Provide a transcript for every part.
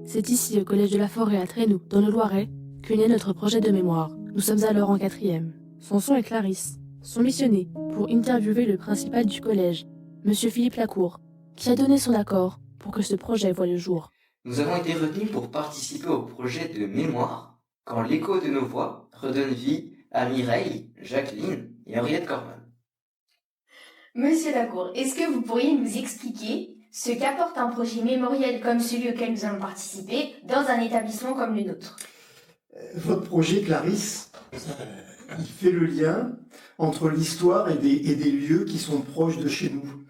C'est ici, au Collège de la Forêt à Trénoux, dans le Loiret, qu'est né notre projet de mémoire. Nous sommes alors en 4e. Samson et Clarisse sont missionnés pour interviewer le principal du collège, Monsieur Philippe Lacour, qui a donné son accord pour que ce projet voie le jour. Nous avons été retenus pour participer au projet de mémoire quand l'écho de nos voix redonne vie à Mireille, Jacqueline et Henriette Corman. Monsieur Lacour, est-ce que vous pourriez nous expliquer ce qu'apporte un projet mémoriel comme celui auquel nous allons participer dans un établissement comme le nôtre? Votre projet, Clarisse, il fait le lien entre l'histoire et des lieux qui sont proches de chez nous.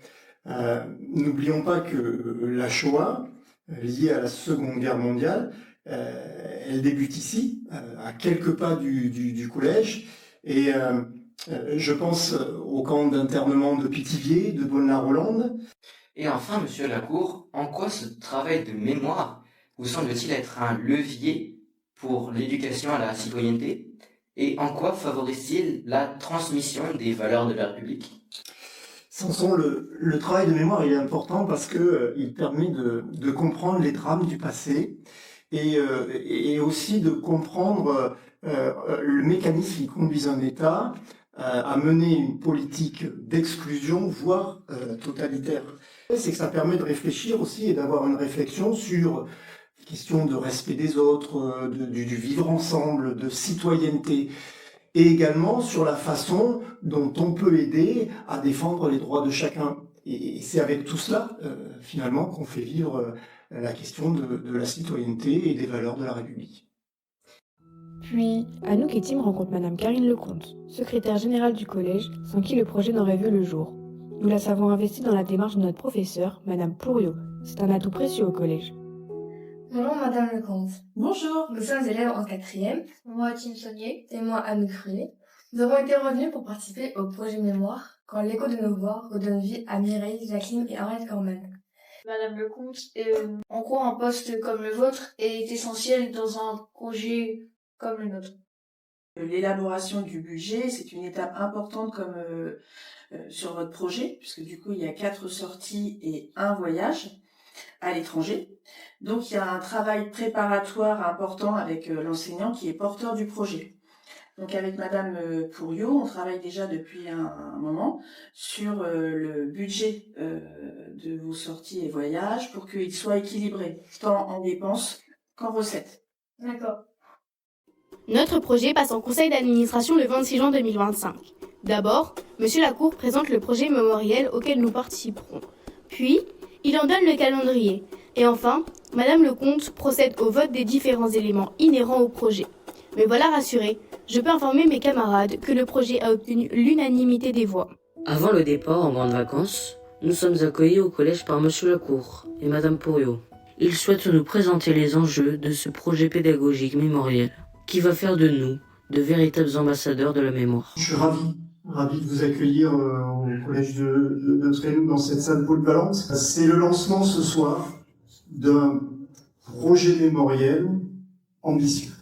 N'oublions pas que la Shoah, liée à la Seconde Guerre mondiale, elle débute ici, à quelques pas du collège, et je pense au camp d'internement de Pithiviers, de Bonne-la-Rolande. Et enfin, Monsieur Lacour, en quoi ce travail de mémoire vous semble-t-il être un levier pour l'éducation à la citoyenneté? Et en quoi favorise-t-il la transmission des valeurs de la République? Samson, le travail de mémoire il est important parce que il permet de comprendre les drames du passé et aussi de comprendre le mécanisme qui conduit un État à mener une politique d'exclusion, voire totalitaire. C'est que ça permet de réfléchir aussi et d'avoir une réflexion sur les questions de respect des autres, du vivre ensemble, de citoyenneté, et également sur la façon dont on peut aider à défendre les droits de chacun. Et c'est avec tout cela, finalement, qu'on fait vivre la question de la citoyenneté et des valeurs de la République. Puis, Anouk et Tim rencontrent Madame Karine Lecomte, secrétaire générale du collège, sans qui le projet n'aurait vu le jour. Nous la savons investie dans la démarche de notre professeur, Madame Pourriot. C'est un atout précieux au collège. Bonjour Madame Lecomte. Bonjour. Nous sommes élèves en 4e. Moi, Tim Saunier. Et moi, Anouk Frulet. Nous avons été revenus pour participer au projet mémoire quand l'écho de nos voix redonne vie à Mireille, Jacqueline et Henriette Corman. Madame Lecomte, en quoi un poste comme le vôtre est essentiel dans un projet comme le nôtre? L'élaboration du budget, c'est une étape importante comme sur votre projet, puisque du coup, il y a 4 sorties et 1 voyage à l'étranger. Donc, il y a un travail préparatoire important avec l'enseignant qui est porteur du projet. Donc, avec Madame Pourriot, on travaille déjà depuis un moment sur le budget de vos sorties et voyages pour qu'il soit équilibré, tant en dépenses qu'en recettes. D'accord. Notre projet passe en conseil d'administration le 26 juin 2025. D'abord, Monsieur Lacour présente le projet mémoriel auquel nous participerons. Puis, il en donne le calendrier. Et enfin, Madame Lecomte procède au vote des différents éléments inhérents au projet. Mais voilà rassuré, je peux informer mes camarades que le projet a obtenu l'unanimité des voix. Avant le départ en grandes vacances, nous sommes accueillis au collège par Monsieur Lacour et Madame Pourriot. Ils souhaitent nous présenter les enjeux de ce projet pédagogique mémoriel qui va faire de nous de véritables ambassadeurs de la mémoire. Je suis ravi de vous accueillir au collège de Trénoux dans cette salle polyvalente. C'est le lancement ce soir d'un projet mémoriel ambitieux.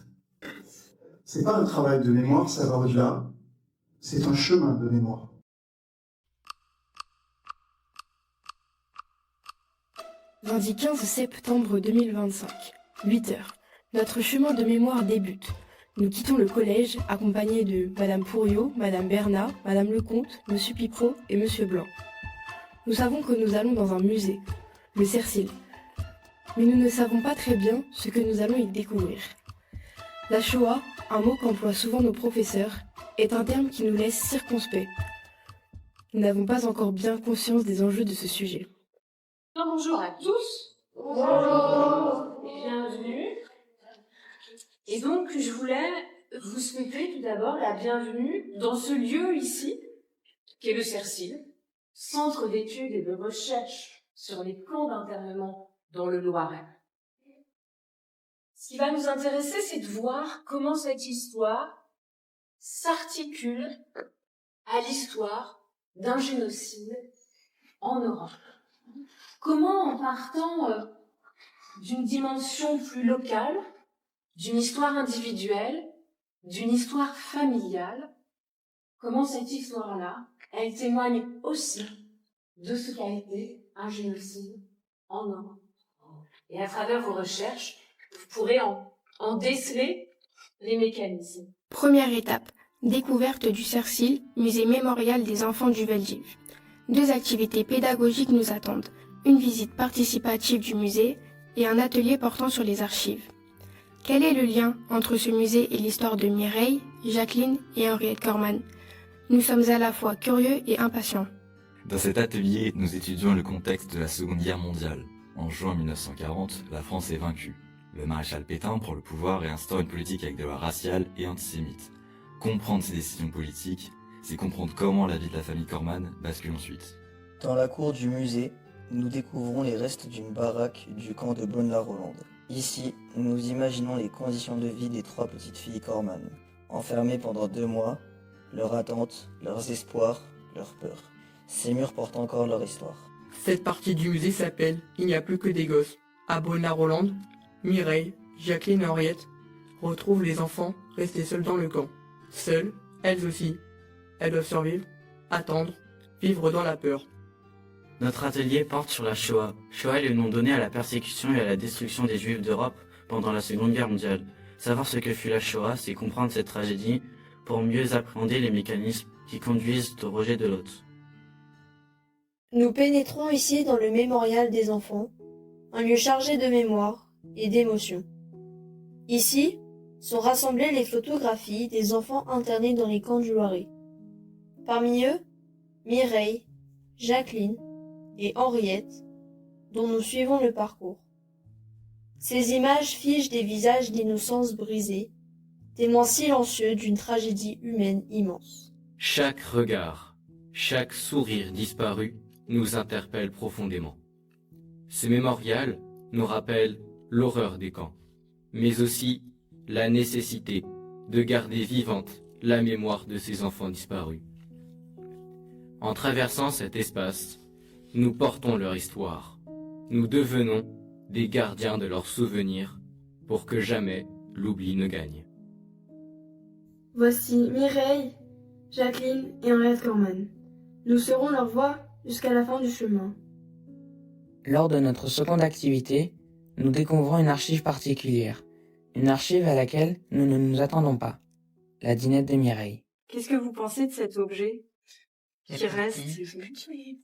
C'est pas un travail de mémoire, ça va au-delà. C'est un chemin de mémoire. Lundi 15 septembre 2025, 8h. Notre chemin de mémoire débute. Nous quittons le collège, accompagnés de Madame Pourriot, Madame Bernat, Madame Lecomte, Monsieur Pipeau et Monsieur Blanc. Nous savons que nous allons dans un musée, le Cercil, mais nous ne savons pas très bien ce que nous allons y découvrir. La Shoah, un mot qu'emploient souvent nos professeurs, est un terme qui nous laisse circonspects. Nous n'avons pas encore bien conscience des enjeux de ce sujet. Bonjour à tous. Bonjour. Bienvenue. Et donc, je voulais vous souhaiter tout d'abord la bienvenue dans ce lieu ici, qui est le Cercil, centre d'études et de recherche sur les camps d'internement dans le Loiret. Ce qui va nous intéresser, c'est de voir comment cette histoire s'articule à l'histoire d'un génocide en Europe. Comment, en partant d'une dimension plus locale, d'une histoire individuelle, d'une histoire familiale, comment cette histoire-là, elle témoigne aussi de ce qu'a été un génocide en Europe. Et à travers vos recherches, vous pourrez en déceler les mécanismes. Première étape, découverte du CERCIL, musée mémorial des enfants du Veldiv. 2 activités pédagogiques nous attendent, une visite participative du musée et un atelier portant sur les archives. Quel est le lien entre ce musée et l'histoire de Mireille, Jacqueline et Henriette Corman? Nous sommes à la fois curieux et impatients. Dans cet atelier, nous étudions le contexte de la Seconde Guerre mondiale. En juin 1940, la France est vaincue. Le maréchal Pétain prend le pouvoir et instaure une politique avec des lois raciales et antisémites. Comprendre ces décisions politiques, c'est comprendre comment la vie de la famille Corman bascule ensuite. Dans la cour du musée, nous découvrons les restes d'une baraque du camp de Bonne-la-Rolande. Ici, nous imaginons les conditions de vie des 3 petites filles Corman, enfermées pendant 2 mois, leurs attentes, leurs espoirs, leurs peurs. Ces murs portent encore leur histoire. Cette partie du musée s'appelle « Il n'y a plus que des gosses ». À Bonne-la-Rolande, Mireille, Jacqueline et Henriette retrouvent les enfants restés seuls dans le camp. Seules, elles aussi. Elles doivent survivre, attendre, vivre dans la peur. Notre atelier porte sur la Shoah. Shoah est le nom donné à la persécution et à la destruction des Juifs d'Europe pendant la Seconde Guerre mondiale. Savoir ce que fut la Shoah, c'est comprendre cette tragédie pour mieux appréhender les mécanismes qui conduisent au rejet de l'autre. Nous pénétrons ici dans le mémorial des enfants, un lieu chargé de mémoire et d'émotions. Ici sont rassemblées les photographies des enfants internés dans les camps du Loiret. Parmi eux, Mireille, Jacqueline et Henriette, dont nous suivons le parcours. Ces images figent des visages d'innocence brisés, témoins silencieux d'une tragédie humaine immense. Chaque regard, chaque sourire disparu nous interpelle profondément. Ce mémorial nous rappelle l'horreur des camps, mais aussi la nécessité de garder vivante la mémoire de ces enfants disparus. En traversant cet espace, nous portons leur histoire. Nous devenons des gardiens de leurs souvenirs pour que jamais l'oubli ne gagne. Voici Mireille, Jacqueline et Henriette Corman. Nous serons leur voix jusqu'à la fin du chemin. Lors de notre seconde activité, nous découvrons une archive particulière. Une archive à laquelle nous ne nous attendons pas. La dinette de Mireille. Qu'est-ce que vous pensez de cet objet qui reste?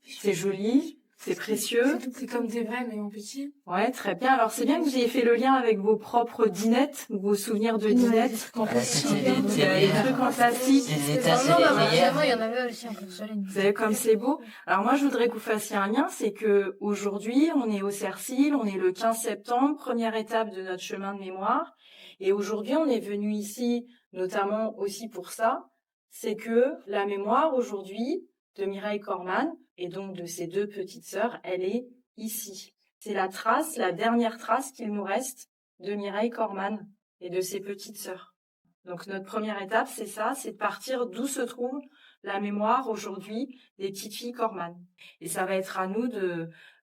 C'est joli, c'est précieux. C'est comme des vrais, mais en petit. Ouais, très bien. Alors, c'est bien que vous ayez fait le lien avec vos propres dinettes, vos souvenirs de dinettes. Il y a des trucs en plastique. Il y en avait aussi en porcelaine. Vous savez comme c'est beau. Alors moi, je voudrais que vous fassiez un lien, c'est que aujourd'hui, on est au CERCIL, on est le 15 septembre, première étape de notre chemin de mémoire. Et aujourd'hui, on est venu ici, notamment aussi pour ça, c'est que la mémoire aujourd'hui de Mireille Corman, et donc de ses 2 petites sœurs, elle est ici. C'est la trace, la dernière trace qu'il nous reste de Mireille Corman et de ses petites sœurs. Donc notre première étape, c'est ça, c'est de partir d'où se trouve la mémoire aujourd'hui des petites filles Corman. Et ça va être à nous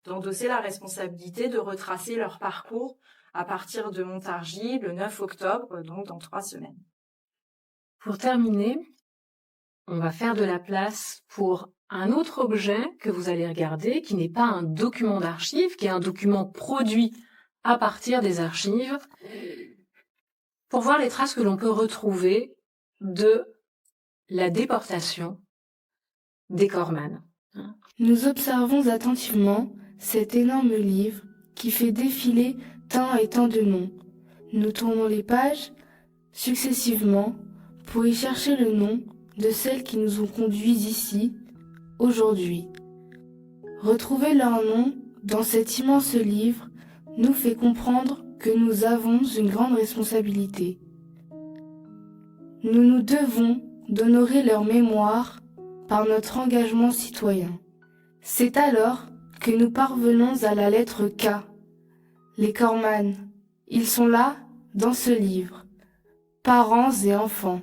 d'endosser la responsabilité de retracer leur parcours à partir de Montargis le 9 octobre, donc dans 3 semaines. Pour terminer, on va faire de la place pour un autre objet que vous allez regarder, qui n'est pas un document d'archives, qui est un document produit à partir des archives, pour voir les traces que l'on peut retrouver de la déportation des Corman. Nous observons attentivement cet énorme livre qui fait défiler tant et tant de noms. Nous tournons les pages successivement pour y chercher le nom de celles qui nous ont conduits ici, aujourd'hui. Retrouver leur nom dans cet immense livre nous fait comprendre que nous avons une grande responsabilité. Nous nous devons d'honorer leur mémoire par notre engagement citoyen. C'est alors que nous parvenons à la lettre K. Les Corman, ils sont là, dans ce livre. Parents et enfants.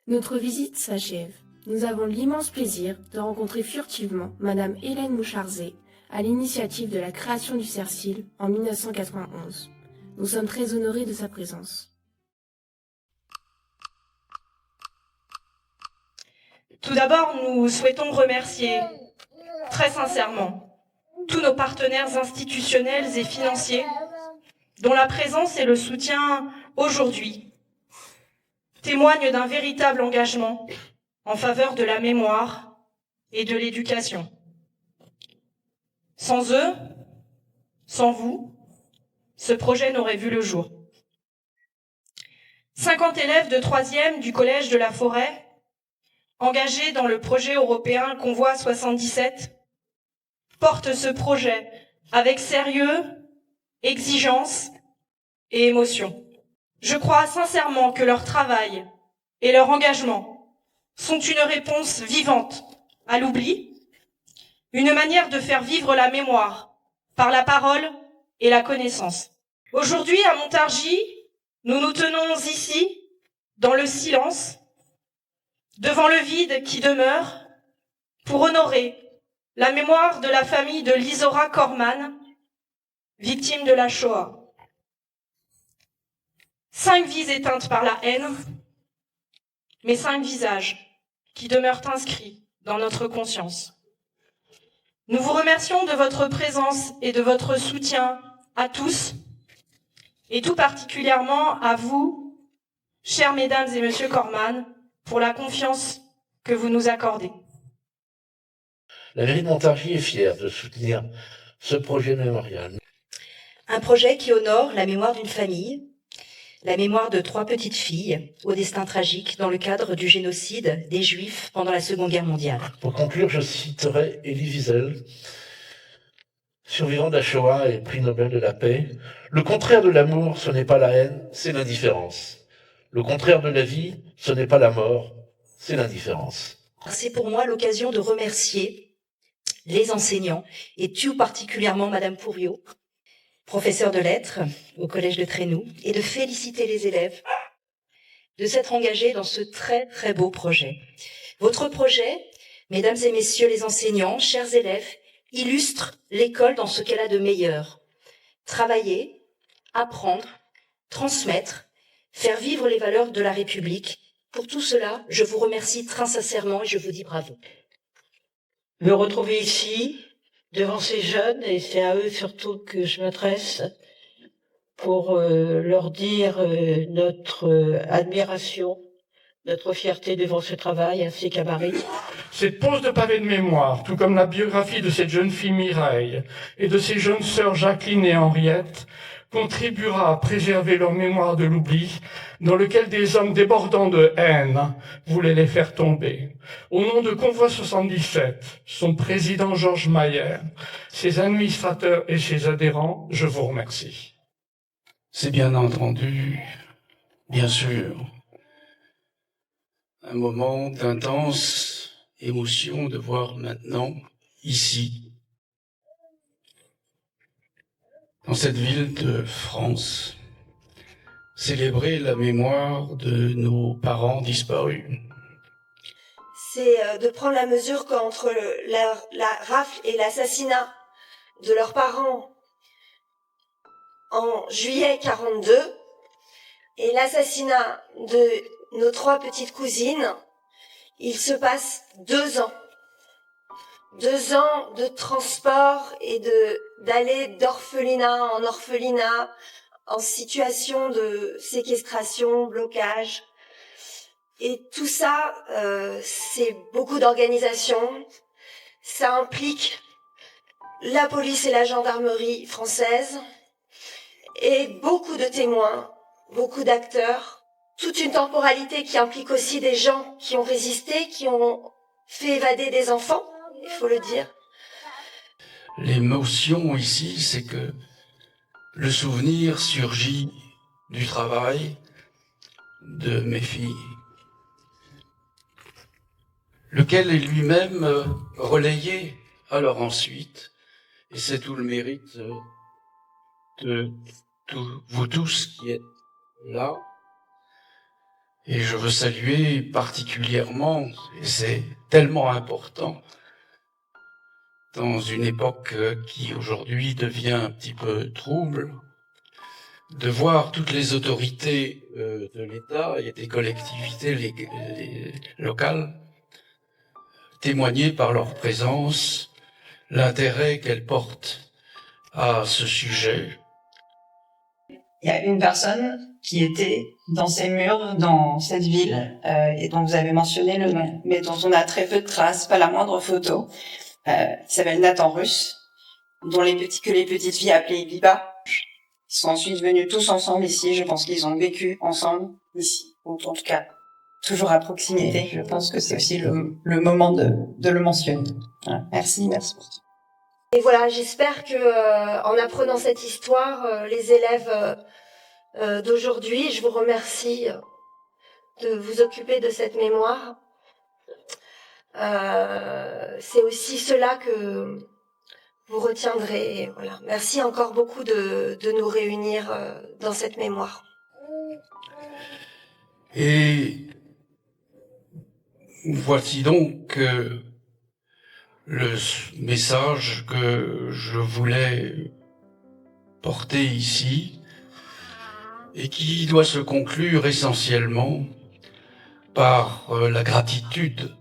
Notre visite s'achève. Nous avons l'immense plaisir de rencontrer furtivement Madame Hélène Moucharzé, à l'initiative de la création du CERCIL en 1991. Nous sommes très honorés de sa présence. Tout d'abord, nous souhaitons remercier très sincèrement tous nos partenaires institutionnels et financiers dont la présence et le soutien aujourd'hui témoignent d'un véritable engagement en faveur de la mémoire et de l'éducation. Sans eux, sans vous, ce projet n'aurait vu le jour. 50 élèves de 3e du Collège de la Forêt, engagés dans le projet européen Convoi 77, portent ce projet avec sérieux, exigence et émotion. Je crois sincèrement que leur travail et leur engagement sont une réponse vivante à l'oubli, une manière de faire vivre la mémoire par la parole et la connaissance. Aujourd'hui, à Montargis, nous nous tenons ici, dans le silence, devant le vide qui demeure, pour honorer la mémoire de la famille de Lizora Korman, victime de la Shoah. 5 vies éteintes par la haine, mais 5 visages qui demeurent inscrits dans notre conscience. Nous vous remercions de votre présence et de votre soutien à tous, et tout particulièrement à vous, chères mesdames et messieurs Korman, pour la confiance que vous nous accordez. La mairie de Montargis est fière de soutenir ce projet mémorial. Un projet qui honore la mémoire d'une famille, la mémoire de 3 petites filles au destin tragique dans le cadre du génocide des Juifs pendant la Seconde Guerre mondiale. Pour conclure, je citerai Elie Wiesel, survivant de la Shoah et prix Nobel de la paix. Le contraire de l'amour, ce n'est pas la haine, c'est l'indifférence. Le contraire de la vie, ce n'est pas la mort, c'est l'indifférence. C'est pour moi l'occasion de remercier les enseignants, et tout particulièrement Madame Pourriot, professeure de lettres au Collège de Trénoux, et de féliciter les élèves de s'être engagés dans ce très très beau projet. Votre projet, mesdames et messieurs les enseignants, chers élèves, illustre l'école dans ce qu'elle a de meilleur. Travailler, apprendre, transmettre, faire vivre les valeurs de la République. Pour tout cela, je vous remercie très sincèrement et je vous dis bravo. Me retrouver ici, devant ces jeunes, et c'est à eux surtout que je m'adresse, pour leur dire notre admiration, notre fierté devant ce travail, ainsi qu'à Marie. Cette pose de pavé de mémoire, tout comme la biographie de cette jeune fille Mireille et de ses jeunes sœurs Jacqueline et Henriette, contribuera à préserver leur mémoire de l'oubli, dans lequel des hommes débordants de haine voulaient les faire tomber. Au nom de Convoi 77, son président Georges Mayer, ses administrateurs et ses adhérents, je vous remercie. C'est bien entendu, bien sûr, un moment d'intense émotion de voir maintenant, ici, dans cette ville de France, célébrer la mémoire de nos parents disparus. C'est de prendre la mesure qu'entre la rafle et l'assassinat de leurs parents en juillet 42 et l'assassinat de nos 3 petites cousines, il se passe 2 ans. 2 ans de transport et d'aller d'orphelinat en orphelinat, en situation de séquestration, blocage. Et tout ça, c'est beaucoup d'organisation. Ça implique la police et la gendarmerie française, et beaucoup de témoins, beaucoup d'acteurs, toute une temporalité qui implique aussi des gens qui ont résisté, qui ont fait évader des enfants, il faut le dire. L'émotion ici, c'est que le souvenir surgit du travail de mes filles, lequel est lui-même relayé alors ensuite, et c'est tout le mérite de vous tous qui êtes là. Et je veux saluer particulièrement, et c'est tellement important, dans une époque qui aujourd'hui devient un petit peu trouble, de voir toutes les autorités de l'État et des collectivités locales témoigner par leur présence l'intérêt qu'elles portent à ce sujet. Il y a une personne qui était dans ces murs, dans cette ville, et dont vous avez mentionné le nom, mais dont on a très peu de traces, pas la moindre photo, qui s'appelle Nathan Russe, dont les petites filles appelaient Biba. Ils sont ensuite venus tous ensemble ici, je pense qu'ils ont vécu ensemble ici, ou en tout cas, toujours à proximité. Je pense que c'est aussi le moment de le mentionner. Voilà. Merci. Et voilà, j'espère que en apprenant cette histoire, les élèves d'aujourd'hui, je vous remercie de vous occuper de cette mémoire. C'est aussi cela que vous retiendrez. Et voilà. Merci encore beaucoup de nous réunir dans cette mémoire. Et voici donc le message que je voulais porter ici et qui doit se conclure essentiellement par la gratitude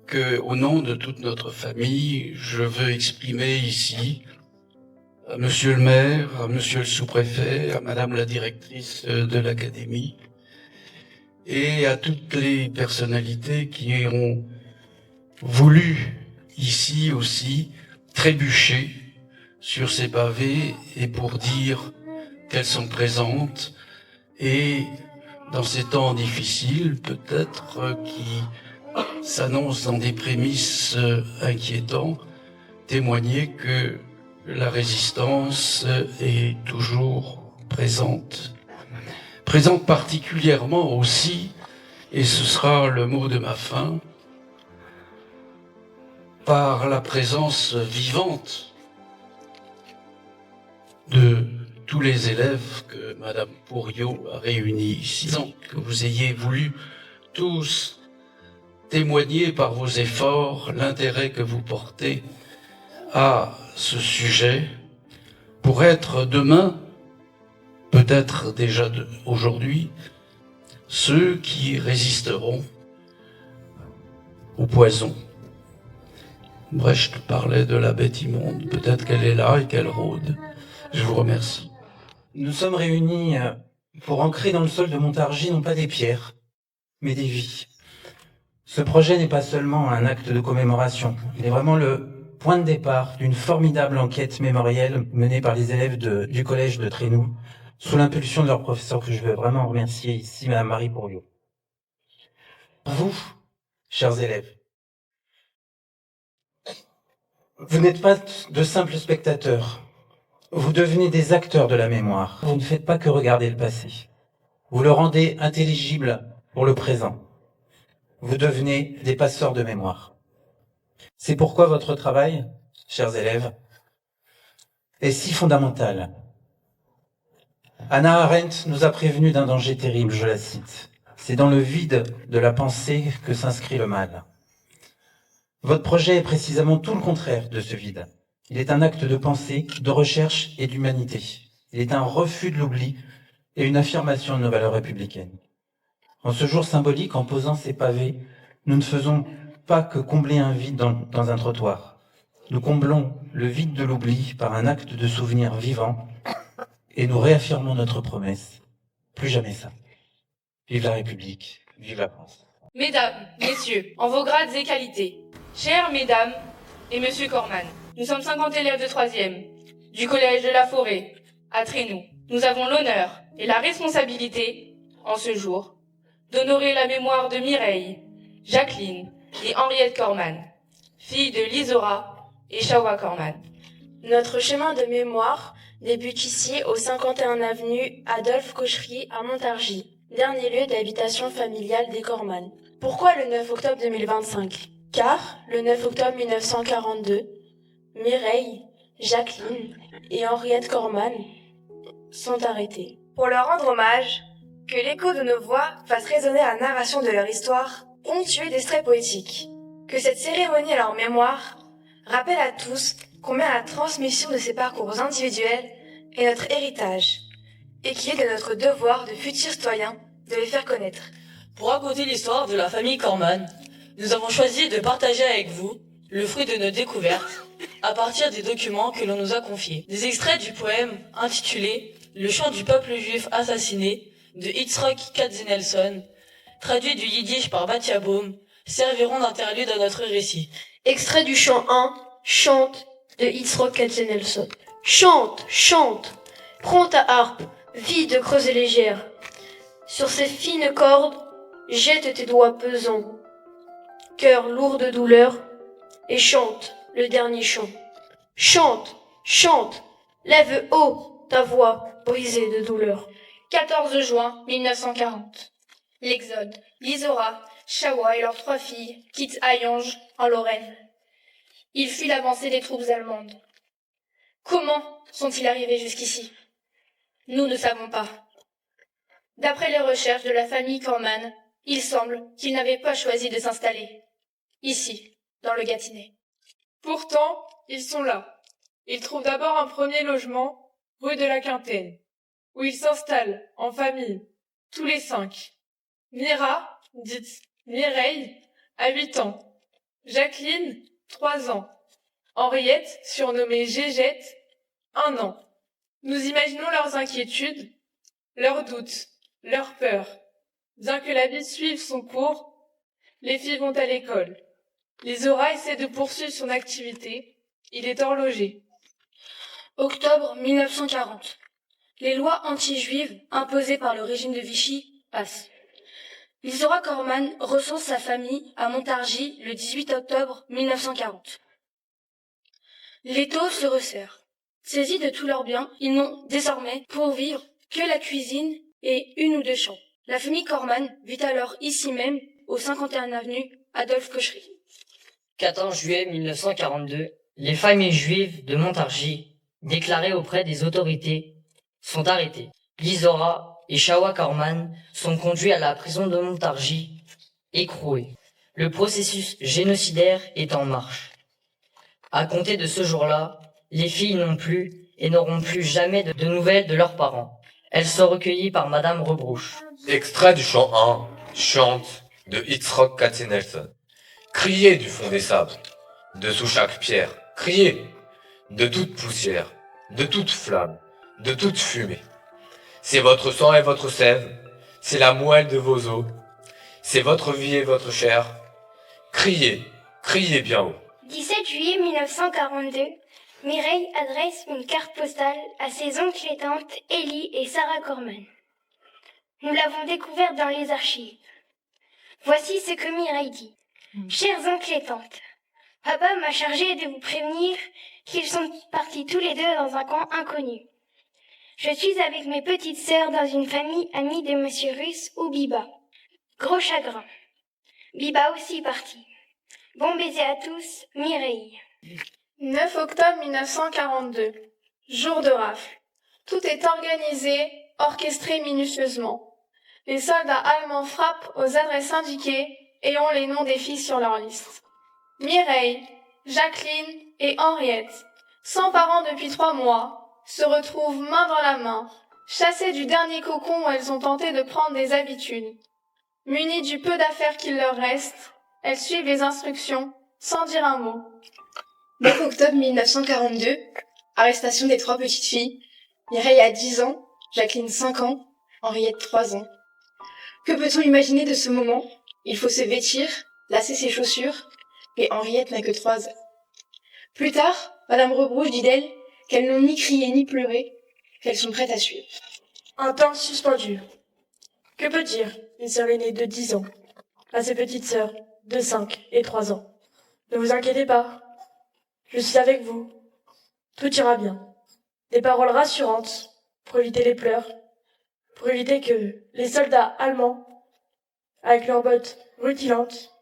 que, au nom de toute notre famille, je veux exprimer ici à Monsieur le maire, à Monsieur le sous-préfet, à Madame la directrice de l'académie et à toutes les personnalités qui ont voulu ici aussi trébucher sur ces pavés et pour dire qu'elles sont présentes et dans ces temps difficiles peut-être qui s'annoncent dans des prémices inquiétants, témoigner que la résistance est toujours présente. Présente particulièrement aussi, et ce sera le mot de ma fin, par la présence vivante de tous les élèves que Madame Pourriot a réunis ici, que vous ayez voulu tous témoigner par vos efforts l'intérêt que vous portez à ce sujet pour être demain, peut-être déjà aujourd'hui, ceux qui résisteront au poison. Brecht parlait de la bête immonde, peut-être qu'elle est là et qu'elle rôde. Je vous remercie. Nous sommes réunis pour ancrer dans le sol de Montargis non pas des pierres, mais des vies. Ce projet n'est pas seulement un acte de commémoration, il est vraiment le point de départ d'une formidable enquête mémorielle menée par les élèves du collège de Trénoux, sous l'impulsion de leur professeur que je veux vraiment remercier ici, Madame Marie Pourriot. Vous, chers élèves, vous n'êtes pas de simples spectateurs. Vous devenez des acteurs de la mémoire. Vous ne faites pas que regarder le passé. Vous le rendez intelligible pour le présent. Vous devenez des passeurs de mémoire. C'est pourquoi votre travail, chers élèves, est si fondamental. Hannah Arendt nous a prévenus d'un danger terrible, je la cite. C'est dans le vide de la pensée que s'inscrit le mal. Votre projet est précisément tout le contraire de ce vide. Il est un acte de pensée, de recherche et d'humanité. Il est un refus de l'oubli et une affirmation de nos valeurs républicaines. En ce jour symbolique, en posant ces pavés, nous ne faisons pas que combler un vide dans un trottoir. Nous comblons le vide de l'oubli par un acte de souvenir vivant et nous réaffirmons notre promesse. Plus jamais ça. Vive la République, vive la France. Mesdames, Messieurs, en vos grades et qualités, chères Mesdames et Monsieur Corman, nous sommes 50 élèves de 3e du Collège de la Forêt, à Trénoux. Nous avons l'honneur et la responsabilité, en ce jour, d'honorer la mémoire de Mireille, Jacqueline et Henriette Corman, filles de Lisora et Shawa Corman. Notre chemin de mémoire débute ici au 51 avenue Adolphe Cochery à Montargis, dernier lieu d'habitation familiale des Corman. Pourquoi le 9 octobre 2025 ? Car le 9 octobre 1942, Mireille, Jacqueline et Henriette Corman sont arrêtées. Pour leur rendre hommage, que l'écho de nos voix fasse résonner la narration de leur histoire, ponctuée d'extraits poétiques. Que cette cérémonie à leur mémoire rappelle à tous combien la transmission de ces parcours individuels est notre héritage, et qu'il est de notre devoir de futurs citoyens de les faire connaître. Pour raconter l'histoire de la famille Corman, Nous avons choisi de partager avec vous le fruit de nos découvertes à partir des documents que l'on nous a confiés. Des extraits du poème intitulé « Le chant du peuple juif assassiné » de Yitzhak Katzenelson, traduit du yiddish par Batia Baum, serviront d'interlude à notre récit. Extrait du chant 1, Chante de Yitzhak Katzenelson. Chante, chante, prends ta harpe, vide de creuses légères. Sur ces fines cordes, jette tes doigts pesants. Cœur lourd de douleur, et chante le dernier chant. Chante, chante, lève haut ta voix brisée de douleur. 14 juin 1940. L'Exode. Lizora, Shawa et leurs 3 filles quittent Hayange, en Lorraine. Ils fuient l'avancée des troupes allemandes. Comment sont-ils arrivés jusqu'ici? Nous ne savons pas. D'après les recherches de la famille Corman, il semble qu'ils n'avaient pas choisi de s'installer ici, dans le Gâtinais. Pourtant, ils sont là. Ils trouvent d'abord un premier logement, rue de la Quintaine, où ils s'installent en famille, tous les 5. Mira, dite Mireille, a 8 ans. Jacqueline, 3 ans. Henriette, surnommée Gégette, 1 an. Nous imaginons leurs inquiétudes, leurs doutes, leurs peurs. Bien que la vie suive son cours, les filles vont à l'école. Lizora essaie de poursuivre son activité. Il est horloger. Octobre 1940. Les lois anti-juives imposées par le régime de Vichy passent. Lizora Corman recense sa famille à Montargis le 18 octobre 1940. L'étau se resserre. Saisis de tous leurs biens, ils n'ont désormais pour vivre que la cuisine et 1 ou 2 chambres. La famille Corman vit alors ici même, au 51 avenue Adolphe Cochery. 14 juillet 1942, les familles juives de Montargis, déclarées auprès des autorités, sont arrêtées. Lizora et Shawa Corman sont conduits à la prison de Montargis, écroués. Le processus génocidaire est en marche. À compter de ce jour-là, les filles n'ont plus et n'auront plus jamais de nouvelles de leurs parents. Elles sont recueillies par Madame Rebrouche. Extrait du chant 1, Chante de Yitzhak Katzenelson. Criez du fond des sables, de sous chaque pierre, criez, de toute poussière, de toute flamme, de toute fumée. C'est votre sang et votre sève, c'est la moelle de vos os, c'est votre vie et votre chair. Criez, criez bien haut. 17 juillet 1942, Mireille adresse une carte postale à ses oncles et tantes Ellie et Sarah Corman. Nous l'avons découverte dans les archives. Voici ce que Mireille dit. Chers oncles et tantes, papa m'a chargé de vous prévenir qu'ils sont partis tous les deux dans un camp inconnu. Je suis avec mes petites sœurs dans une famille amie de Monsieur Russe ou Biba. Gros chagrin. Biba aussi parti. Bon baiser à tous, Mireille. 9 octobre 1942. Jour de rafle. Tout est organisé, orchestré minutieusement. Les soldats allemands frappent aux adresses indiquées et ont les noms des filles sur leur liste. Mireille, Jacqueline et Henriette, sans parents depuis 3 mois, se retrouvent main dans la main, chassées du dernier cocon où elles ont tenté de prendre des habitudes. Munies du peu d'affaires qu'il leur reste, elles suivent les instructions, sans dire un mot. 9 octobre 1942, arrestation des 3 petites filles. Mireille a 10 ans, Jacqueline 5 ans, Henriette 3 ans. Que peut-on imaginer de ce moment? Il faut se vêtir, lasser ses chaussures, mais Henriette n'a que 3 ans. Plus tard, Madame Rebrouche dit d'elle qu'elles n'ont ni crié ni pleuré, qu'elles sont prêtes à suivre. Un temps suspendu. Que peut dire une sœur aînée de 10 ans à ses petites sœurs de 5 et 3 ans? Ne vous inquiétez pas, je suis avec vous. Tout ira bien. Des paroles rassurantes pour éviter les pleurs, pour éviter que les soldats allemands, avec leurs bottes rutilantes,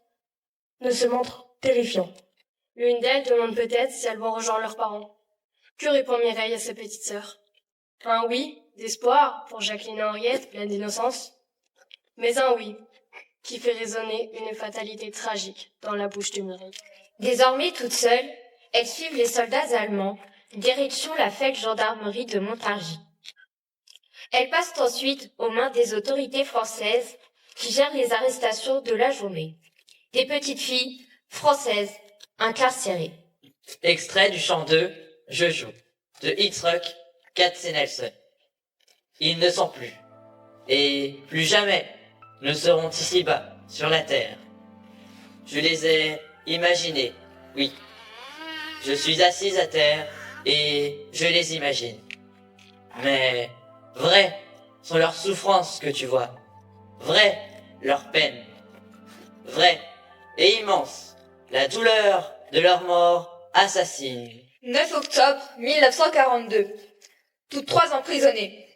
ne se montrent terrifiants. L'une d'elles demande peut-être si elles vont rejoindre leurs parents. Que répond Mireille à ses petites sœurs? Un oui, d'espoir pour Jacqueline et Henriette, pleine d'innocence, mais un oui qui fait résonner une fatalité tragique dans la bouche de Mireille. Désormais toutes seules, elles suivent les soldats allemands, direction la fête gendarmerie de Montargis. Elles passent ensuite aux mains des autorités françaises qui gèrent les arrestations de la journée. Des petites filles françaises, un classe serré. Extrait du chant 2, Je joue, de Itzhak Katzenelson. Ils ne sont plus, et plus jamais ne seront ici-bas, sur la terre. Je les ai imaginés, oui. Je suis assise à terre, et je les imagine. Mais vraies sont leurs souffrances que tu vois, vraies leurs peines, vraies et immenses la douleur de leur mort assassine. 9 octobre 1942. Toutes trois emprisonnées.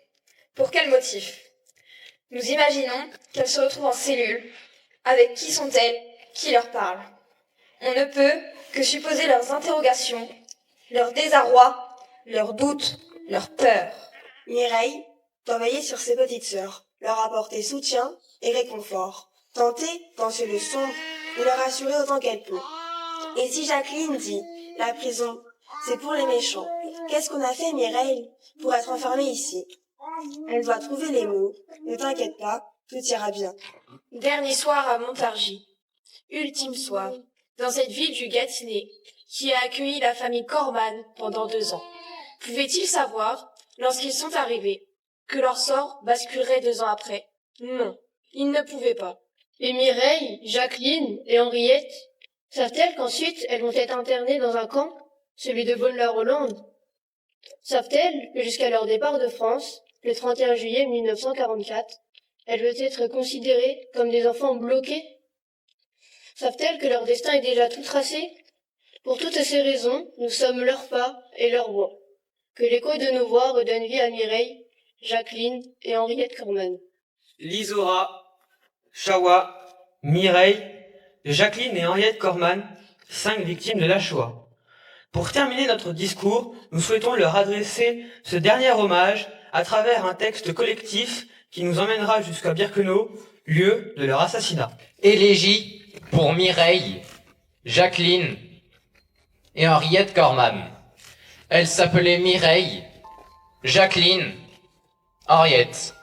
Pour quel motif? Nous imaginons qu'elles se retrouvent en cellule. Avec qui sont-elles? Qui leur parle? On ne peut que supposer leurs interrogations, leur désarroi, leurs doutes, leurs peurs. Mireille doit veiller sur ses petites sœurs, leur apporter soutien et réconfort, tenter dans ce lieu sombre de leur assurer autant qu'elle peut. Et si Jacqueline dit « la prison, c'est pour les méchants », qu'est-ce qu'on a fait, Mireille, pour être enfermée ici? Elle doit trouver les mots. Ne t'inquiète pas, tout ira bien. Dernier soir à Montargis. Ultime soir, dans cette ville du Gâtinais, qui a accueilli la famille Corman pendant 2 ans. Pouvaient-ils savoir, lorsqu'ils sont arrivés, que leur sort basculerait 2 ans après? Non, ils ne pouvaient pas. Et Mireille, Jacqueline et Henriette, savent-elles qu'ensuite elles vont être internées dans un camp, celui de Bonne-la-Rolande? Savent-elles que jusqu'à leur départ de France, le 31 juillet 1944, elles veulent être considérées comme des enfants bloqués? Savent-elles que leur destin est déjà tout tracé? Pour toutes ces raisons, nous sommes leurs pas et leurs voix. Que l'écho de nos voix redonne vie à Mireille, Jacqueline et Henriette Corman. Lizora, Shawa, Mireille, Jacqueline et Henriette Corman, 5 victimes de la Shoah. Pour terminer notre discours, nous souhaitons leur adresser ce dernier hommage à travers un texte collectif qui nous emmènera jusqu'à Birkenau, lieu de leur assassinat. Élégie pour Mireille, Jacqueline et Henriette Corman. Elle s'appelait Mireille, Jacqueline, Henriette.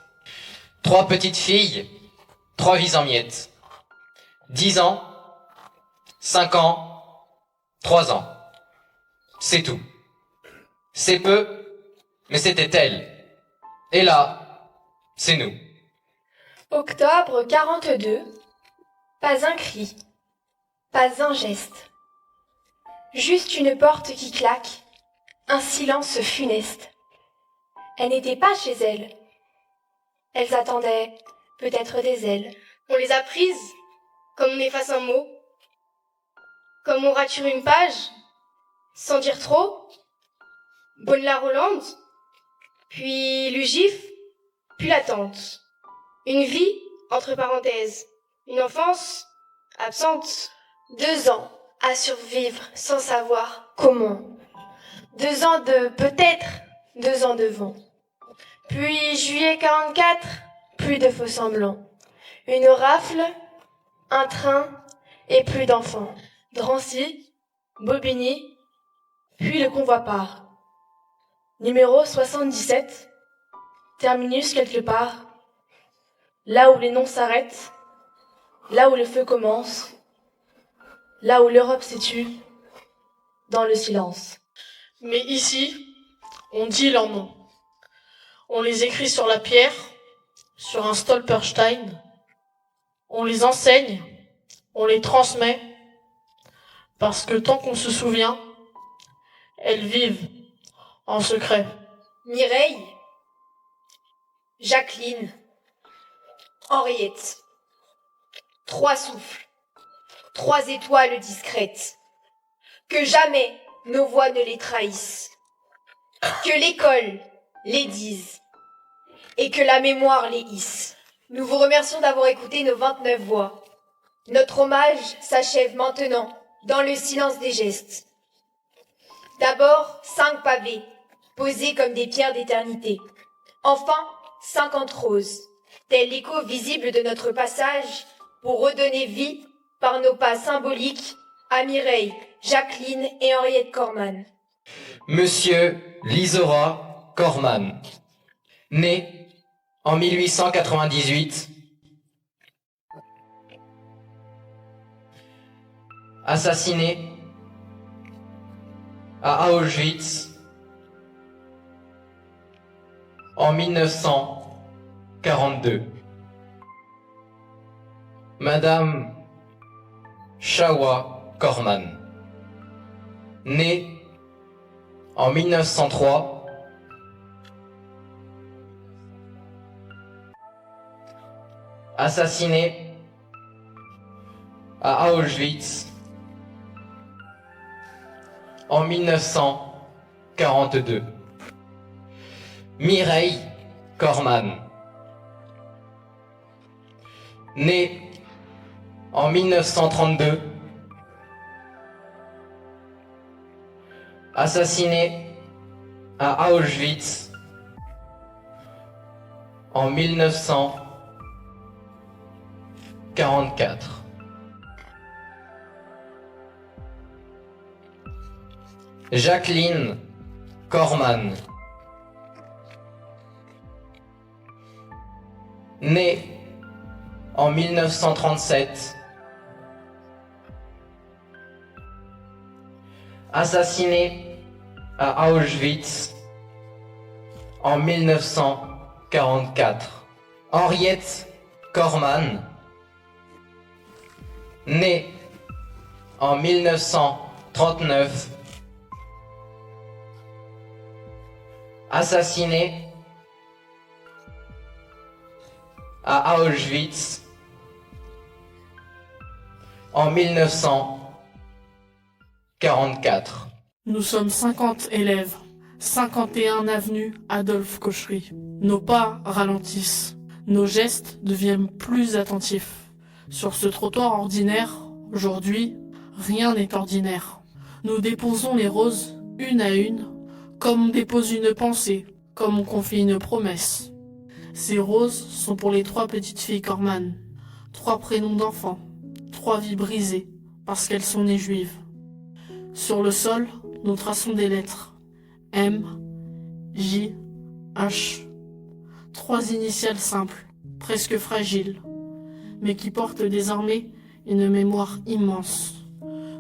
3 petites filles, 3 vies en miettes. 10 ans, 5 ans, 3 ans. C'est tout. C'est peu, mais c'était elle. Et là, c'est nous. Octobre 42. Pas un cri, pas un geste. Juste une porte qui claque, un silence funeste. Elles n'étaient pas chez elles. Elles attendaient peut-être des ailes. On les a prises, comme on efface un mot, comme on rature une page, sans dire trop. Bonne-la-Rolande, puis l'Ugif, puis l'attente. Une vie, entre parenthèses, une enfance absente. 2 ans à survivre sans savoir comment. 2 ans de peut-être, 2 ans de vent. Puis juillet 44, plus de faux semblants. Une rafle, un train et plus d'enfants. Drancy, Bobigny, puis le convoi part. Numéro 77, terminus quelque part. Là où les noms s'arrêtent, là où le feu commence, là où l'Europe s'étue, dans le silence. Mais ici, on dit leurs noms. On les écrit sur la pierre, sur un stolperstein. On les enseigne, on les transmet, parce que tant qu'on se souvient, elles vivent en secret. Mireille, Jacqueline, Henriette. 3 souffles, 3 étoiles discrètes. Que jamais nos voix ne les trahissent. Que l'école les dise. Et que la mémoire les hisse. Nous vous remercions d'avoir écouté nos 29 voix. Notre hommage s'achève maintenant, dans le silence des gestes. D'abord, 5 pavés, posés comme des pierres d'éternité. Enfin, 50 roses, tel l'écho visible de notre passage, pour redonner vie, par nos pas symboliques, à Mireille, Jacqueline et Henriette Corman. Monsieur Lizora Corman, né en 1898, assassiné à Auschwitz en 1942. Madame Shawa Korman, née en 1903, assassinée à Auschwitz en 1942. Mireille Korman, née en 1932, assassinée à Auschwitz en 1944. Jacqueline Korman, née en 1937, assassinée à Auschwitz en 1944. Henriette Korman, née en 1939, assassinée à Auschwitz en 1944. Nous sommes 50 élèves, 51 avenue Adolphe Cochery. Nos pas ralentissent, nos gestes deviennent plus attentifs. Sur ce trottoir ordinaire, aujourd'hui, rien n'est ordinaire. Nous déposons les roses une à une, comme on dépose une pensée, comme on confie une promesse. Ces roses sont pour les 3 petites filles Korman, 3 prénoms d'enfants, 3 vies brisées, parce qu'elles sont nées juives. Sur le sol, nous traçons des lettres. M, J, H. 3 initiales simples, presque fragiles, mais qui portent désormais une mémoire immense.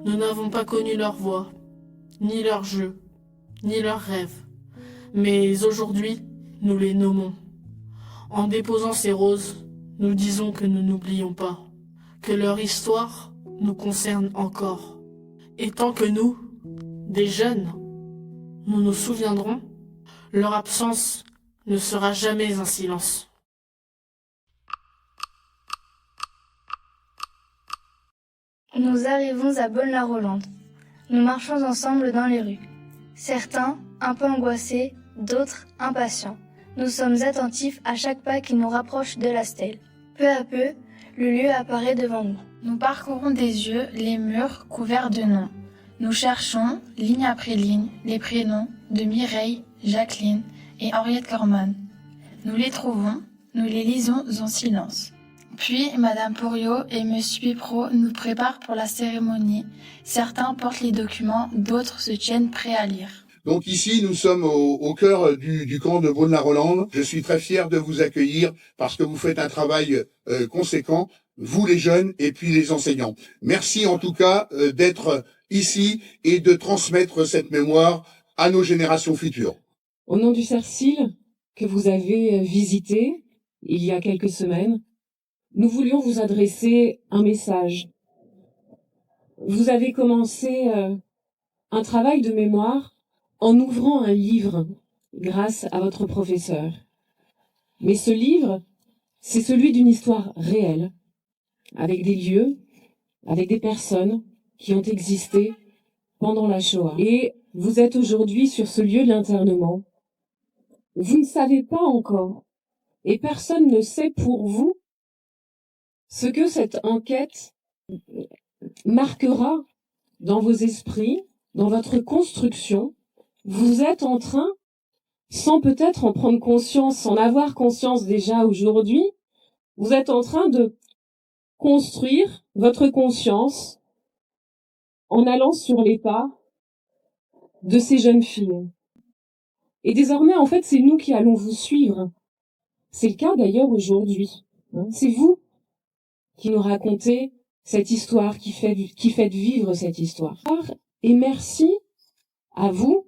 Nous n'avons pas connu leur voix, ni leur jeu, ni leurs rêves. Mais aujourd'hui, nous les nommons. En déposant ces roses, nous disons que nous n'oublions pas, que leur histoire nous concerne encore. Et tant que nous, des jeunes, nous nous souviendrons, leur absence ne sera jamais un silence. Nous arrivons à Bonne-la-Rolande. Nous marchons ensemble dans les rues. Certains, un peu angoissés, d'autres, impatients. Nous sommes attentifs à chaque pas qui nous rapproche de la stèle. Peu à peu, le lieu apparaît devant nous. Nous parcourons des yeux les murs couverts de noms. Nous cherchons, ligne après ligne, les prénoms de Mireille, Jacqueline et Henriette Korman. Nous les trouvons, nous les lisons en silence. Puis, Madame Pouriot et Monsieur Pipro nous préparent pour la cérémonie. Certains portent les documents, d'autres se tiennent prêts à lire. Donc ici, nous sommes au cœur du camp de Beaune-la-Rolande. Je suis très fier de vous accueillir parce que vous faites un travail conséquent, vous les jeunes et puis les enseignants. Merci en tout cas d'être ici et de transmettre cette mémoire à nos générations futures. Au nom du CERCIL que vous avez visité il y a quelques semaines, nous voulions vous adresser un message. Vous avez commencé un travail de mémoire en ouvrant un livre grâce à votre professeur. Mais ce livre, c'est celui d'une histoire réelle, avec des lieux, avec des personnes qui ont existé pendant la Shoah. Et vous êtes aujourd'hui sur ce lieu de l'internement. Vous ne savez pas encore, et personne ne sait pour vous, ce que cette enquête marquera dans vos esprits, dans votre construction. Vous êtes en train, sans peut-être en prendre conscience, sans avoir conscience déjà aujourd'hui, vous êtes en train de construire votre conscience en allant sur les pas de ces jeunes filles. Et désormais, en fait, c'est nous qui allons vous suivre. C'est le cas d'ailleurs aujourd'hui. C'est vous qui nous racontez cette histoire, qui fait vivre cette histoire. Et merci à vous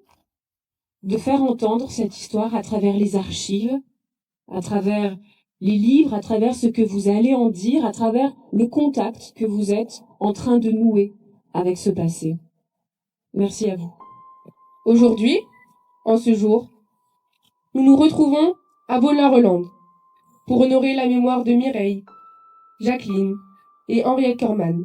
de faire entendre cette histoire à travers les archives, à travers les livres, à travers ce que vous allez en dire, à travers le contact que vous êtes en train de nouer avec ce passé. Merci à vous. Aujourd'hui, en ce jour, nous nous retrouvons à Beaune-la-Rolande pour honorer la mémoire de Mireille, Jacqueline et Henriette Corman.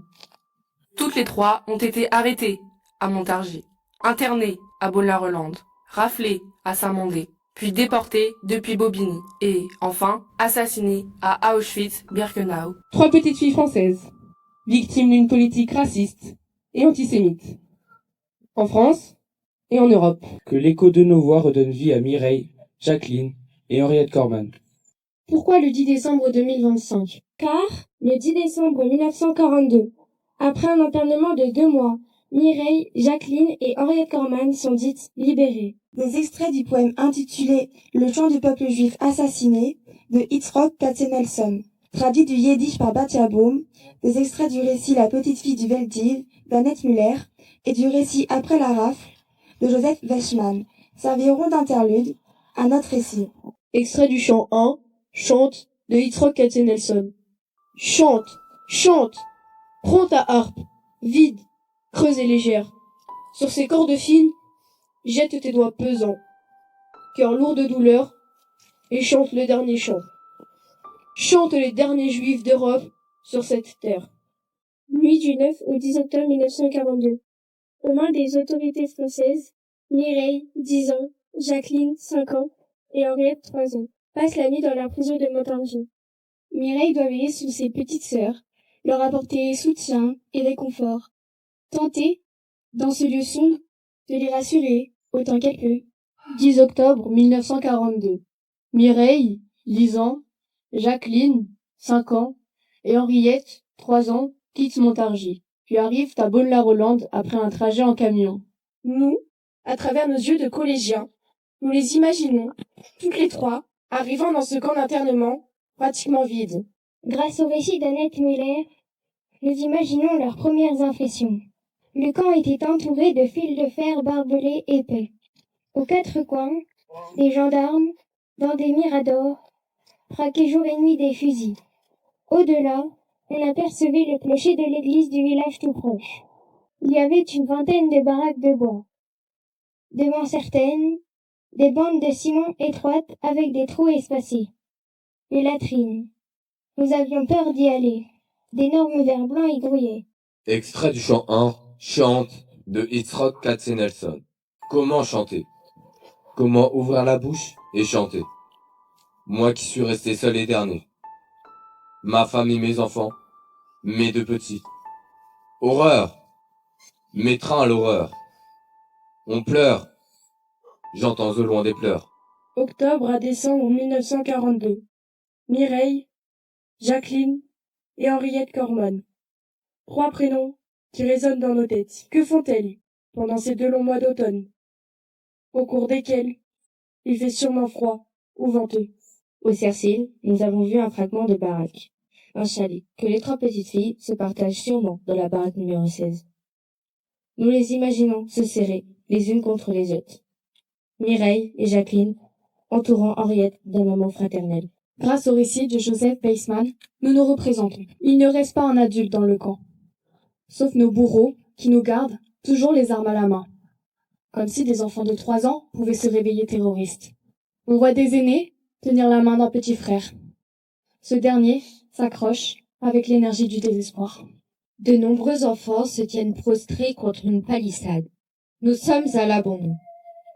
Toutes les trois ont été arrêtées à Montargis, internées à Beaune-la-Rolande, raflées à Saint-Mandé, puis déportées depuis Bobigny et, enfin, assassinées à Auschwitz-Birkenau. 3 petites filles françaises, victimes d'une politique raciste et antisémite, en France et en Europe. Que l'écho de nos voix redonne vie à Mireille, Jacqueline et Henriette Corman. Pourquoi le 10 décembre 2025 ? Car, le 10 décembre 1942, après un internement de 2 mois, Mireille, Jacqueline et Henriette Corman sont dites libérées. Des extraits du poème intitulé Le chant du peuple juif assassiné de Yitzhak Katzenelson, traduit du yiddish par Batia Baum, des extraits du récit La petite fille du Veldiv d'Annette Muller et du récit Après la rafle de Joseph Weissmann serviront d'interlude à notre récit. Extrait du chant 1, Chante de Yitzhak Katzenelson. Chante, chante, prends ta harpe, vide, creuse et légère. Sur ces cordes fines, jette tes doigts pesants, cœur lourd de douleur, et chante le dernier chant. Chante les derniers juifs d'Europe sur cette terre. Nuit du 9 au 10 octobre 1942. Aux mains des autorités françaises, Mireille, 10 ans, Jacqueline, 5 ans, et Henriette, 3 ans, passent la nuit dans la prison de Montargis. Mireille doit veiller sur ses petites sœurs, leur apporter soutien et réconfort. Tenter, dans ce lieu sombre, de les rassurer autant qu'elle peut. 10 octobre 1942. Mireille, 10 ans, Jacqueline, 5 ans, et Henriette, 3 ans, quittent Montargis, puis arrivent à Beaune-la-Rolande après un trajet en camion. Nous, à travers nos yeux de collégiens, nous les imaginons, toutes les trois, arrivant dans ce camp d'internement, pratiquement vide. Grâce au récit d'Annette Muller, nous imaginons leurs premières impressions. Le camp était entouré de fils de fer barbelés épais. Aux 4 coins, des gendarmes, dans des miradors, traquaient jour et nuit des fusils. Au-delà, on apercevait le clocher de l'église du village tout proche. Il y avait une vingtaine de baraques de bois. Devant certaines, des bandes de ciment étroites avec des trous espacés. Les latrines. Nous avions peur d'y aller. D'énormes vers blancs y grouillaient. Extrait du chant 1, Chante de Yitzhak Katzenelson. Comment chanter? Comment ouvrir la bouche et chanter? Moi qui suis resté seul et dernier. Ma femme et mes enfants, mes 2 petits. Horreur! M'étreint à l'horreur. On pleure. J'entends au loin des pleurs. Octobre à décembre 1942. Mireille, Jacqueline et Henriette Corman. 3 prénoms qui résonnent dans nos têtes. Que font-elles pendant ces 2 longs mois d'automne, au cours desquels il fait sûrement froid ou venteux? Au Cercil, nous avons vu un fragment de baraque, un chalet, que les 3 petites filles se partagent sûrement dans la baraque numéro 16. Nous les imaginons se serrer les unes contre les autres. Mireille et Jacqueline entourant Henriette d'un amour fraternel. Grâce au récit de Joseph Weissmann, nous nous représentons. Il ne reste pas un adulte dans le camp, sauf nos bourreaux qui nous gardent, toujours les armes à la main. Comme si des enfants de 3 ans pouvaient se réveiller terroristes. On voit des aînés tenir la main d'un petit frère. Ce dernier s'accroche avec l'énergie du désespoir. De nombreux enfants se tiennent prostrés contre une palissade. Nous sommes à l'abandon,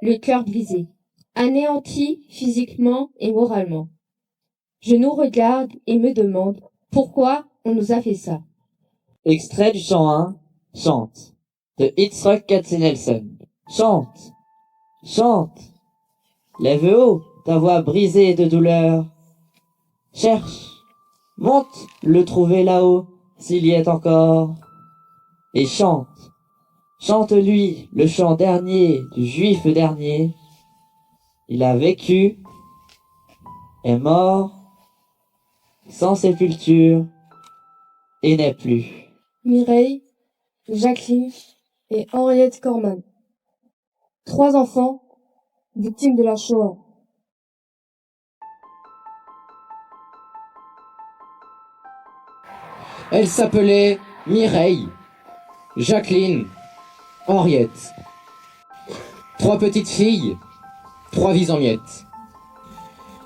le cœur brisé, anéantis physiquement et moralement. Je nous regarde et me demande pourquoi on nous a fait ça. Extrait du chant 1, Chante, de Yitzhak Katzenelson. Chante, chante, lève haut ta voix brisée de douleur. Cherche, monte le trouver là-haut, s'il y est encore. Et chante, chante-lui le chant dernier du juif dernier. Il a vécu, est mort, sans sépulture, et n'est plus. Mireille, Jacqueline et Henriette Corman. 3 enfants victimes de la Shoah. Elle s'appelait Mireille, Jacqueline, Henriette. 3 petites filles, 3 vies en miettes.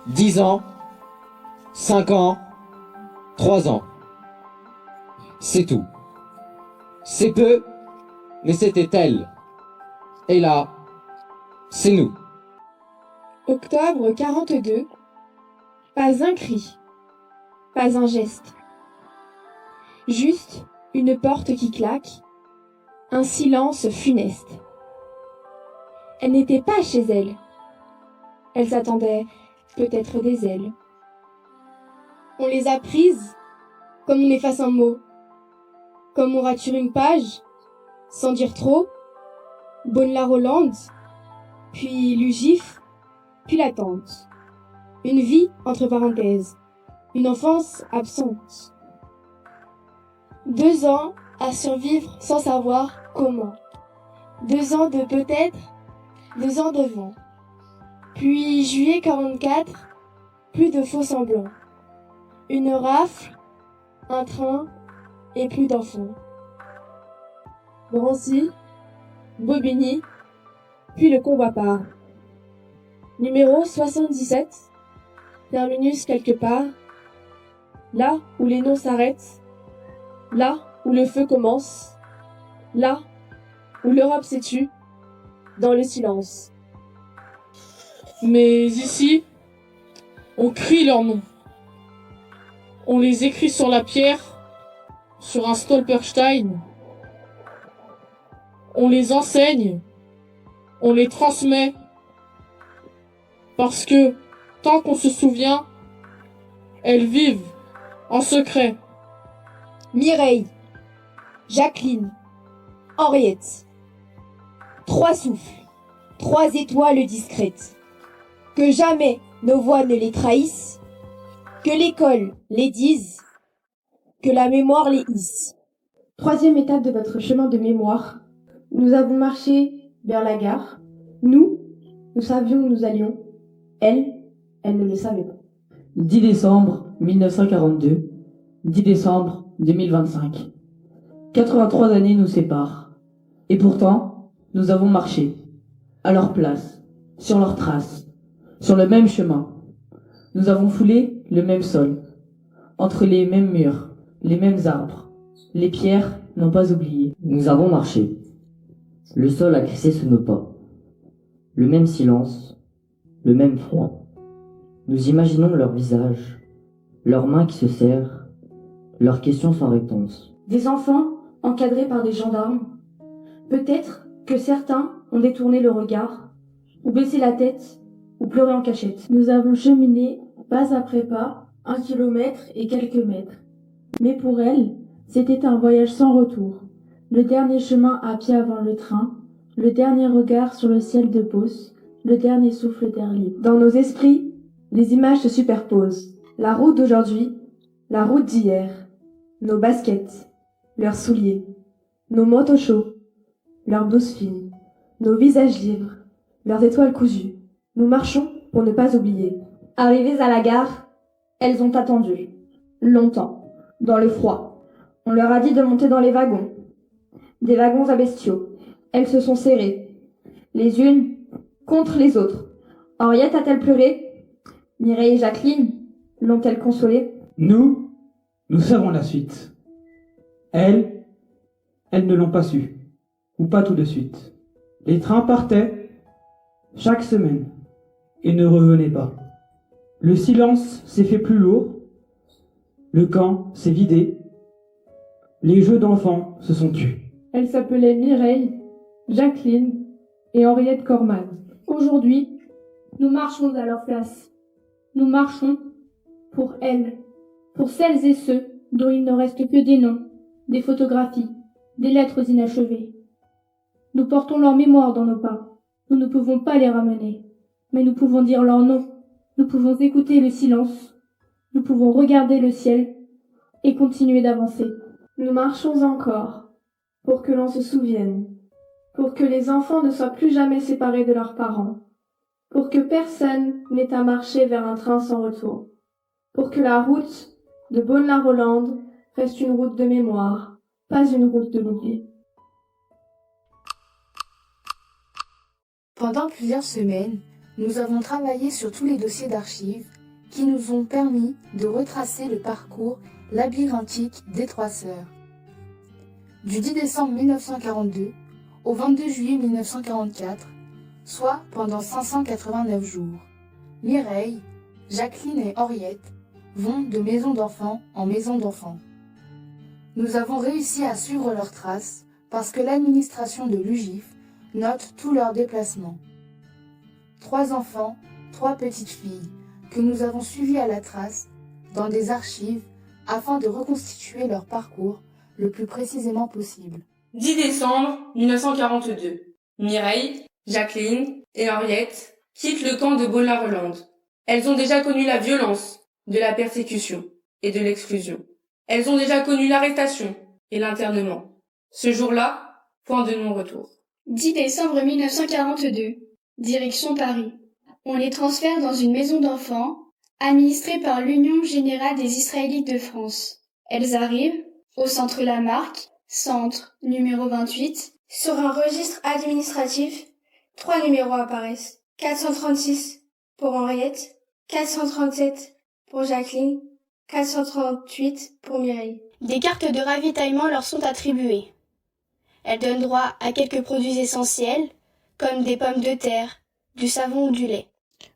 10 ans, 5 ans, 3 ans. C'est tout. C'est peu, mais c'était elle. Et là, c'est nous. Octobre 42. Pas un cri. Pas un geste. Juste une porte qui claque. Un silence funeste. Elle n'était pas chez elle. Elle s'attendait peut-être des ailes. On les a prises comme on efface un mot. Comme on rature une page, sans dire trop. Bonne-la-Rolande, puis l'Ugif, puis l'attente. Une vie entre parenthèses, une enfance absente. 2 ans à survivre sans savoir comment. 2 ans de peut-être, 2 ans de vent. Puis juillet 44, plus de faux semblants. Une rafle, un train et plus d'enfants. Drancy, Bobigny, puis le combat part. Numéro 77, terminus quelque part, là où les noms s'arrêtent, là où le feu commence, là où l'Europe s'étue, dans le silence. Mais ici, on crie leurs noms. On les écrit sur la pierre, sur un stolperstein. On les enseigne, on les transmet, parce que, tant qu'on se souvient, elles vivent en secret. Mireille, Jacqueline, Henriette. 3 souffles, 3 étoiles discrètes. Que jamais nos voix ne les trahissent, que l'école les dise, que la mémoire les hisse. 3e étape de votre chemin de mémoire. Nous avons marché vers la gare. Nous savions où nous allions. Elle ne le savait pas. 10 décembre 1942, 10 décembre 2025. 83 années nous séparent. Et pourtant, nous avons marché, à leur place, sur leurs traces, sur le même chemin. Nous avons foulé le même sol, entre les mêmes murs, les mêmes arbres. Les pierres n'ont pas oublié. Nous avons marché. Le sol a crissé sous nos pas. Le même silence, le même froid. Nous imaginons leurs visages, leurs mains qui se serrent, leurs questions sans réponse. Des enfants encadrés par des gendarmes. Peut-être que certains ont détourné le regard, ou baissé la tête, ou pleuré en cachette. Nous avons cheminé pas après pas, 1 kilomètre et quelques mètres. Mais pour elle, c'était un voyage sans retour. Le dernier chemin à pied avant le train, le dernier regard sur le ciel de Beauce, le dernier souffle d'air libre. Dans nos esprits, les images se superposent. La route d'aujourd'hui, la route d'hier, nos baskets, leurs souliers, nos motos chauds, leurs blouses fines, nos visages libres, leurs étoiles cousues. Nous marchons pour ne pas oublier. Arrivées à la gare, elles ont attendu. Longtemps, dans le froid. On leur a dit de monter dans les wagons. Des wagons à bestiaux. Elles se sont serrées, les unes contre les autres. Henriette a-t-elle pleuré? Mireille et Jacqueline l'ont-elles consolée? Nous savons la suite. Elles ne l'ont pas su. Ou pas tout de suite. Les trains partaient chaque semaine et ne revenaient pas. Le silence s'est fait plus lourd. Le camp s'est vidé. Les jeux d'enfants se sont tus. Elle s'appelait Mireille, Jacqueline et Henriette Corman. Aujourd'hui, nous marchons à leur place. Nous marchons pour elles, pour celles et ceux dont il ne reste que des noms, des photographies, des lettres inachevées. Nous portons leur mémoire dans nos pas. Nous ne pouvons pas les ramener, mais nous pouvons dire leur nom. Nous pouvons écouter le silence. Nous pouvons regarder le ciel et continuer d'avancer. Nous marchons encore, pour que l'on se souvienne, pour que les enfants ne soient plus jamais séparés de leurs parents, pour que personne n'ait à marcher vers un train sans retour, pour que la route de Beaune-la-Rolande reste une route de mémoire, pas une route de l'oubli. Pendant plusieurs semaines, nous avons travaillé sur tous les dossiers d'archives qui nous ont permis de retracer le parcours labyrinthique des Trois Sœurs. Du 10 décembre 1942 au 22 juillet 1944, soit pendant 589 jours, Mireille, Jacqueline et Henriette vont de maison d'enfant en maison d'enfant. Nous avons réussi à suivre leurs traces parce que l'administration de l'UGIF note tous leurs déplacements. 3 enfants, 3 petites filles que nous avons suivis à la trace dans des archives afin de reconstituer leur parcours le plus précisément possible. 10 décembre 1942. Mireille, Jacqueline et Henriette quittent le camp de Beaune-la-Rolande. Elles ont déjà connu la violence de la persécution et de l'exclusion. Elles ont déjà connu l'arrestation et l'internement. Ce jour-là, point de non-retour. 10 décembre 1942. Direction Paris. On les transfère dans une maison d'enfants administrée par l'Union Générale des Israélites de France. Elles arrivent au centre Lamarck, centre numéro 28. Sur un registre administratif, 3 numéros apparaissent. 436 pour Henriette, 437 pour Jacqueline, 438 pour Mireille. Des cartes de ravitaillement leur sont attribuées. Elles donnent droit à quelques produits essentiels, comme des pommes de terre, du savon ou du lait.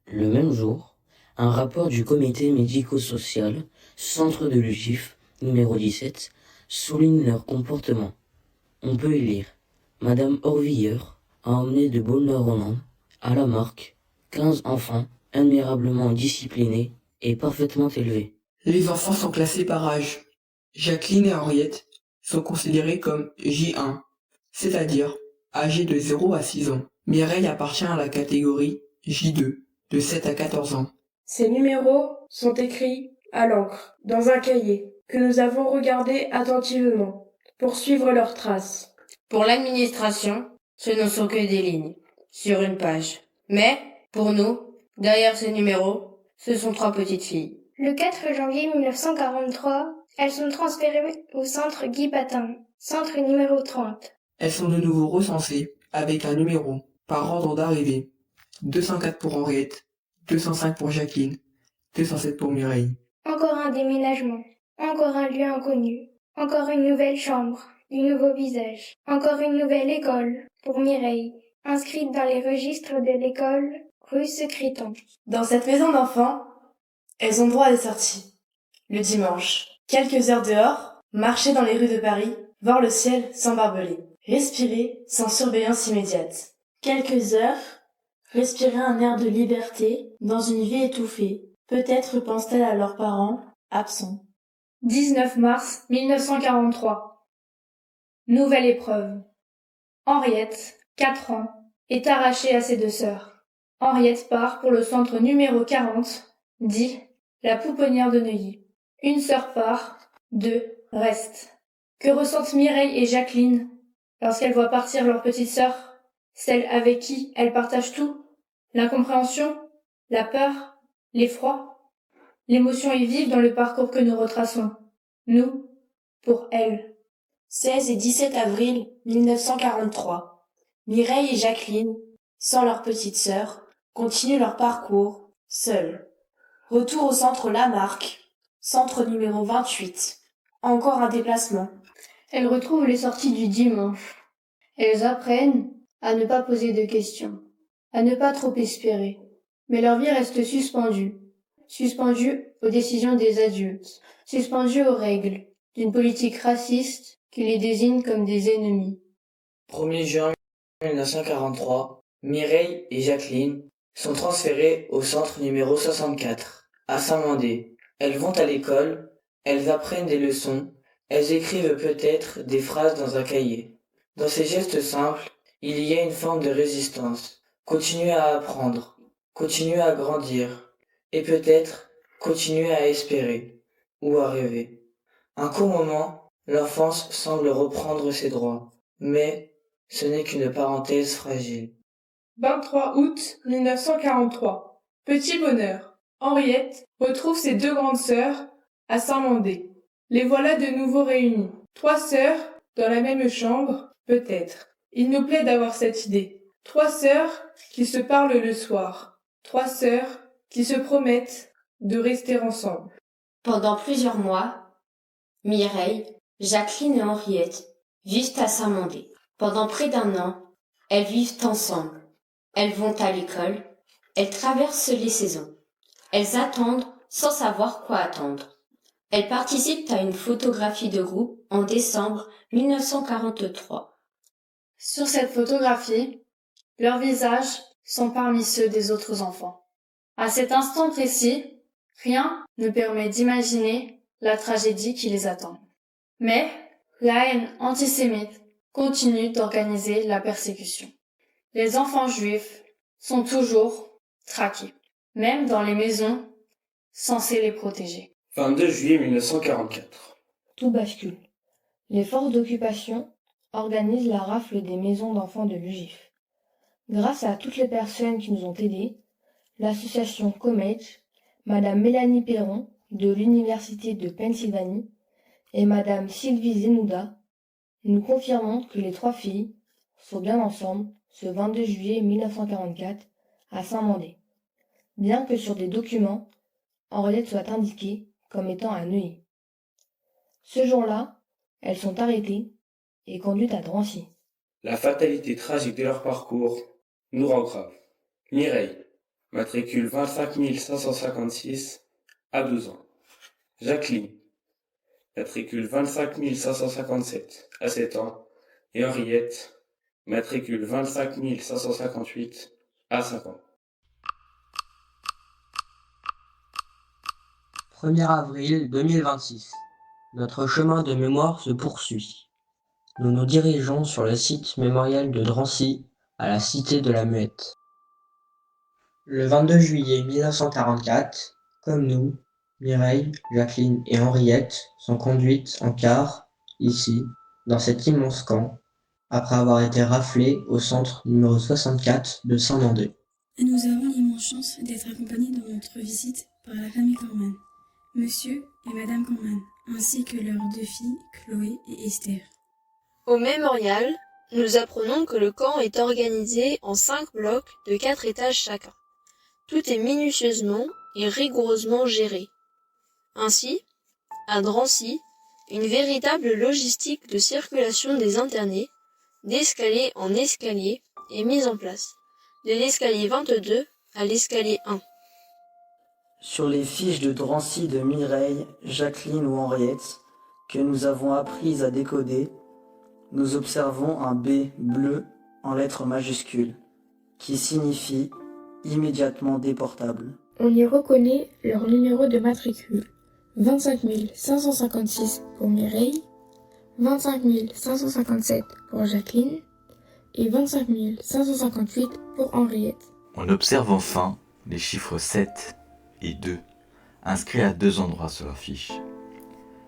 Le même jour, un rapport du comité médico-social, centre de l'UGIF, numéro 17, souligne leur comportement. On peut y lire « Madame Orviller a emmené de Beaune-la-Rolande à Lamarck 15 enfants admirablement disciplinés et parfaitement élevés. » Les enfants sont classés par âge. Jacqueline et Henriette sont considérées comme J1, c'est-à-dire âgées de 0 à 6 ans. Mireille appartient à la catégorie J2, de 7 à 14 ans. Ces numéros sont écrits à l'encre, dans un cahier, que nous avons regardé attentivement, pour suivre leurs traces. Pour l'administration, ce ne sont que des lignes, sur une page. Mais, pour nous, derrière ces numéros, ce sont 3 petites filles. Le 4 janvier 1943, elles sont transférées au centre Guy Patin, centre numéro 30. Elles sont de nouveau recensées, avec un numéro, par ordre d'arrivée. 204 pour Henriette, 205 pour Jacqueline, 207 pour Mireille. Encore un déménagement, encore un lieu inconnu, encore une nouvelle chambre, du nouveau visage, encore une nouvelle école pour Mireille, inscrite dans les registres de l'école rue Secrétan. Dans cette maison d'enfants, elles ont droit à des sorties. Le dimanche, quelques heures dehors, marcher dans les rues de Paris, voir le ciel sans barbelé, respirer sans surveillance immédiate. Quelques heures, respirer un air de liberté dans une vie étouffée. Peut-être pensent-elles à leurs parents, absents. 19 mars 1943. Nouvelle épreuve. Henriette, 4 ans, est arrachée à ses 2 sœurs. Henriette part pour le centre numéro 40, dit la pouponnière de Neuilly. Une sœur part, 2 restent. Que ressentent Mireille et Jacqueline lorsqu'elles voient partir leur petite sœur, celle avec qui elles partagent tout? L'incompréhension, la peur, l'effroi. L'émotion est vive dans le parcours que nous retraçons. Nous, pour elles. 16 et 17 avril 1943. Mireille et Jacqueline, sans leur petite sœur, continuent leur parcours, seules. Retour au centre Lamarck, centre numéro 28. Encore un déplacement. Elles retrouvent les sorties du dimanche. Elles apprennent à ne pas poser de questions, à ne pas trop espérer. Mais leur vie reste suspendue. Suspendue aux décisions des adultes, suspendue aux règles d'une politique raciste qui les désigne comme des ennemis. 1er juin 1943, Mireille et Jacqueline sont transférées au centre numéro 64, à Saint-Mandé. Elles vont à l'école, elles apprennent des leçons, elles écrivent peut-être des phrases dans un cahier. Dans ces gestes simples, il y a une forme de résistance. Continuer à apprendre, continuer à grandir, et peut-être continuer à espérer, ou à rêver. Un court moment, L'enfance semble reprendre ses droits, mais ce n'est qu'une parenthèse fragile. 23 août 1943. Petit bonheur. Henriette retrouve ses 2 grandes sœurs à Saint-Mandé. Les voilà de nouveau réunies. 3 sœurs dans la même chambre, peut-être. Il nous plaît d'avoir cette idée. 3 sœurs qui se parlent le soir. 3 sœurs qui se promettent de rester ensemble. Pendant plusieurs mois, Mireille, Jacqueline et Henriette vivent à Saint-Mandé. Pendant près d'1 an, elles vivent ensemble. Elles vont à l'école, elles traversent les saisons. Elles attendent sans savoir quoi attendre. Elles participent à une photographie de groupe en décembre 1943. Sur cette photographie, leurs visages sont parmi ceux des autres enfants. À cet instant précis, rien ne permet d'imaginer la tragédie qui les attend. Mais la haine antisémite continue d'organiser la persécution. Les enfants juifs sont toujours traqués, même dans les maisons censées les protéger. 22 juillet 1944. Tout bascule. Les forces d'occupation organisent la rafle des maisons d'enfants de l'UGIF. Grâce à toutes les personnes qui nous ont aidés, l'association Comage, Madame Mélanie Perron de l'Université de Pennsylvanie et Madame Sylvie Zenouda, nous confirmons que les 3 filles sont bien ensemble ce 22 juillet 1944 à Saint-Mandé, bien que sur des documents, Henriette soit indiquée comme étant à Neuilly. Ce jour-là, elles sont arrêtées et conduites à Drancy. La fatalité tragique de leur parcours nous rend grave. Mireille, matricule 25 556, à 12 ans. Jacqueline, matricule 25 557, à 7 ans. Et Henriette, matricule 25 558, à 5 ans. 1er avril 2026. Notre chemin de mémoire se poursuit. Nous nous dirigeons sur le site mémorial de Drancy, à la Cité de la Muette. Le 22 juillet 1944, comme nous, Mireille, Jacqueline et Henriette sont conduites en car, ici, dans cet immense camp, après avoir été raflées au centre numéro 64 de Saint-Mandé. Et nous avons l'immense chance d'être accompagnés dans notre visite par la famille Corman, Monsieur et Madame Corman, ainsi que leurs 2 filles, Chloé et Esther. Au mémorial, nous apprenons que le camp est organisé en 5 blocs de 4 étages chacun. Tout est minutieusement et rigoureusement géré. Ainsi, à Drancy, une véritable logistique de circulation des internés, d'escalier en escalier, est mise en place, de l'escalier 22 à l'escalier 1. Sur les fiches de Drancy de Mireille, Jacqueline ou Henriette, que nous avons apprises à décoder, nous observons un B bleu en lettres majuscules, qui signifie immédiatement déportable. On y reconnaît leur numéro de matricule. 25 556 pour Mireille, 25 557 pour Jacqueline et 25 558 pour Henriette. On observe enfin les chiffres 7 et 2, inscrits à 2 endroits sur leur fiche.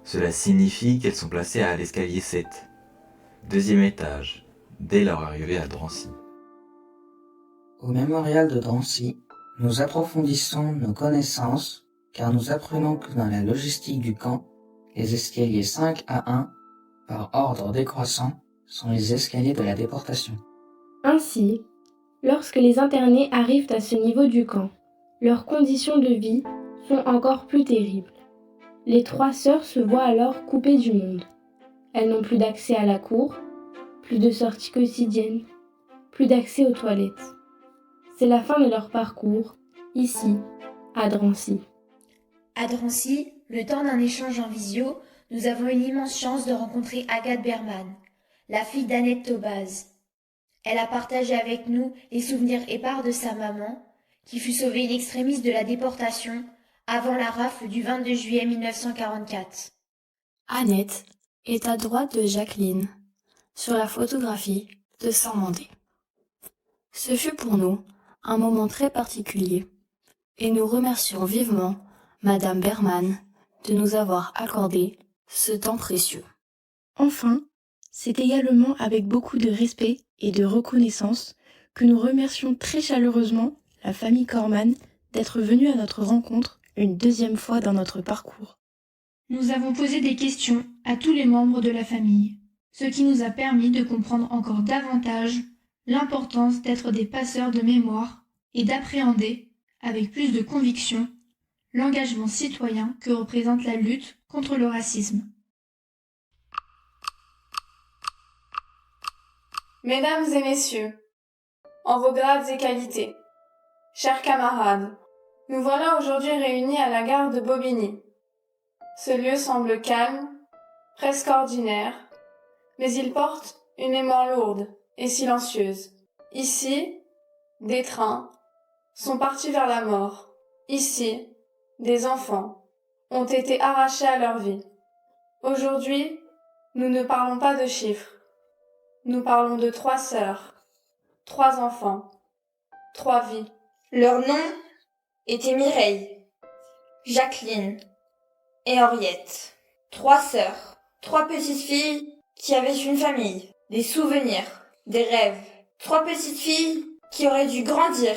Cela signifie qu'elles sont placées à l'escalier 7, 2e étage, dès leur arrivée à Drancy. Au mémorial de Drancy, nous approfondissons nos connaissances car nous apprenons que dans la logistique du camp, les escaliers 5 à 1, par ordre décroissant, sont les escaliers de la déportation. Ainsi, lorsque les internés arrivent à ce niveau du camp, leurs conditions de vie sont encore plus terribles. Les 3 sœurs se voient alors coupées du monde. Elles n'ont plus d'accès à la cour, plus de sorties quotidiennes, plus d'accès aux toilettes. C'est la fin de leur parcours, ici, à Drancy. À Drancy, le temps d'un échange en visio, nous avons eu l'immense chance de rencontrer Agathe Berman, la fille d'Annette Tobaz. Elle a partagé avec nous les souvenirs épars de sa maman, qui fut sauvée in extremis de la déportation avant la rafle du 22 juillet 1944. Annette est à droite de Jacqueline, sur la photographie de Saint-Mandé. Ce fut pour nous un moment très particulier, et nous remercions vivement Madame Berman de nous avoir accordé ce temps précieux. Enfin, c'est également avec beaucoup de respect et de reconnaissance que nous remercions très chaleureusement la famille Corman d'être venue à notre rencontre une deuxième fois dans notre parcours. Nous avons posé des questions à tous les membres de la famille, ce qui nous a permis de comprendre encore davantage l'importance d'être des passeurs de mémoire et d'appréhender, avec plus de conviction, l'engagement citoyen que représente la lutte contre le racisme. Mesdames et messieurs, en vos grades et qualités, chers camarades, nous voilà aujourd'hui réunis à la gare de Bobigny. Ce lieu semble calme, presque ordinaire, mais il porte une mémoire lourde et silencieuse. Ici, des trains sont partis vers la mort. Ici, des enfants ont été arrachés à leur vie. Aujourd'hui, nous ne parlons pas de chiffres. Nous parlons de 3 sœurs, 3 enfants, 3 vies. Leurs noms étaient Mireille, Jacqueline et Henriette. 3 sœurs, 3 petites filles qui avaient une famille, des souvenirs, des rêves. 3 petites filles qui auraient dû grandir,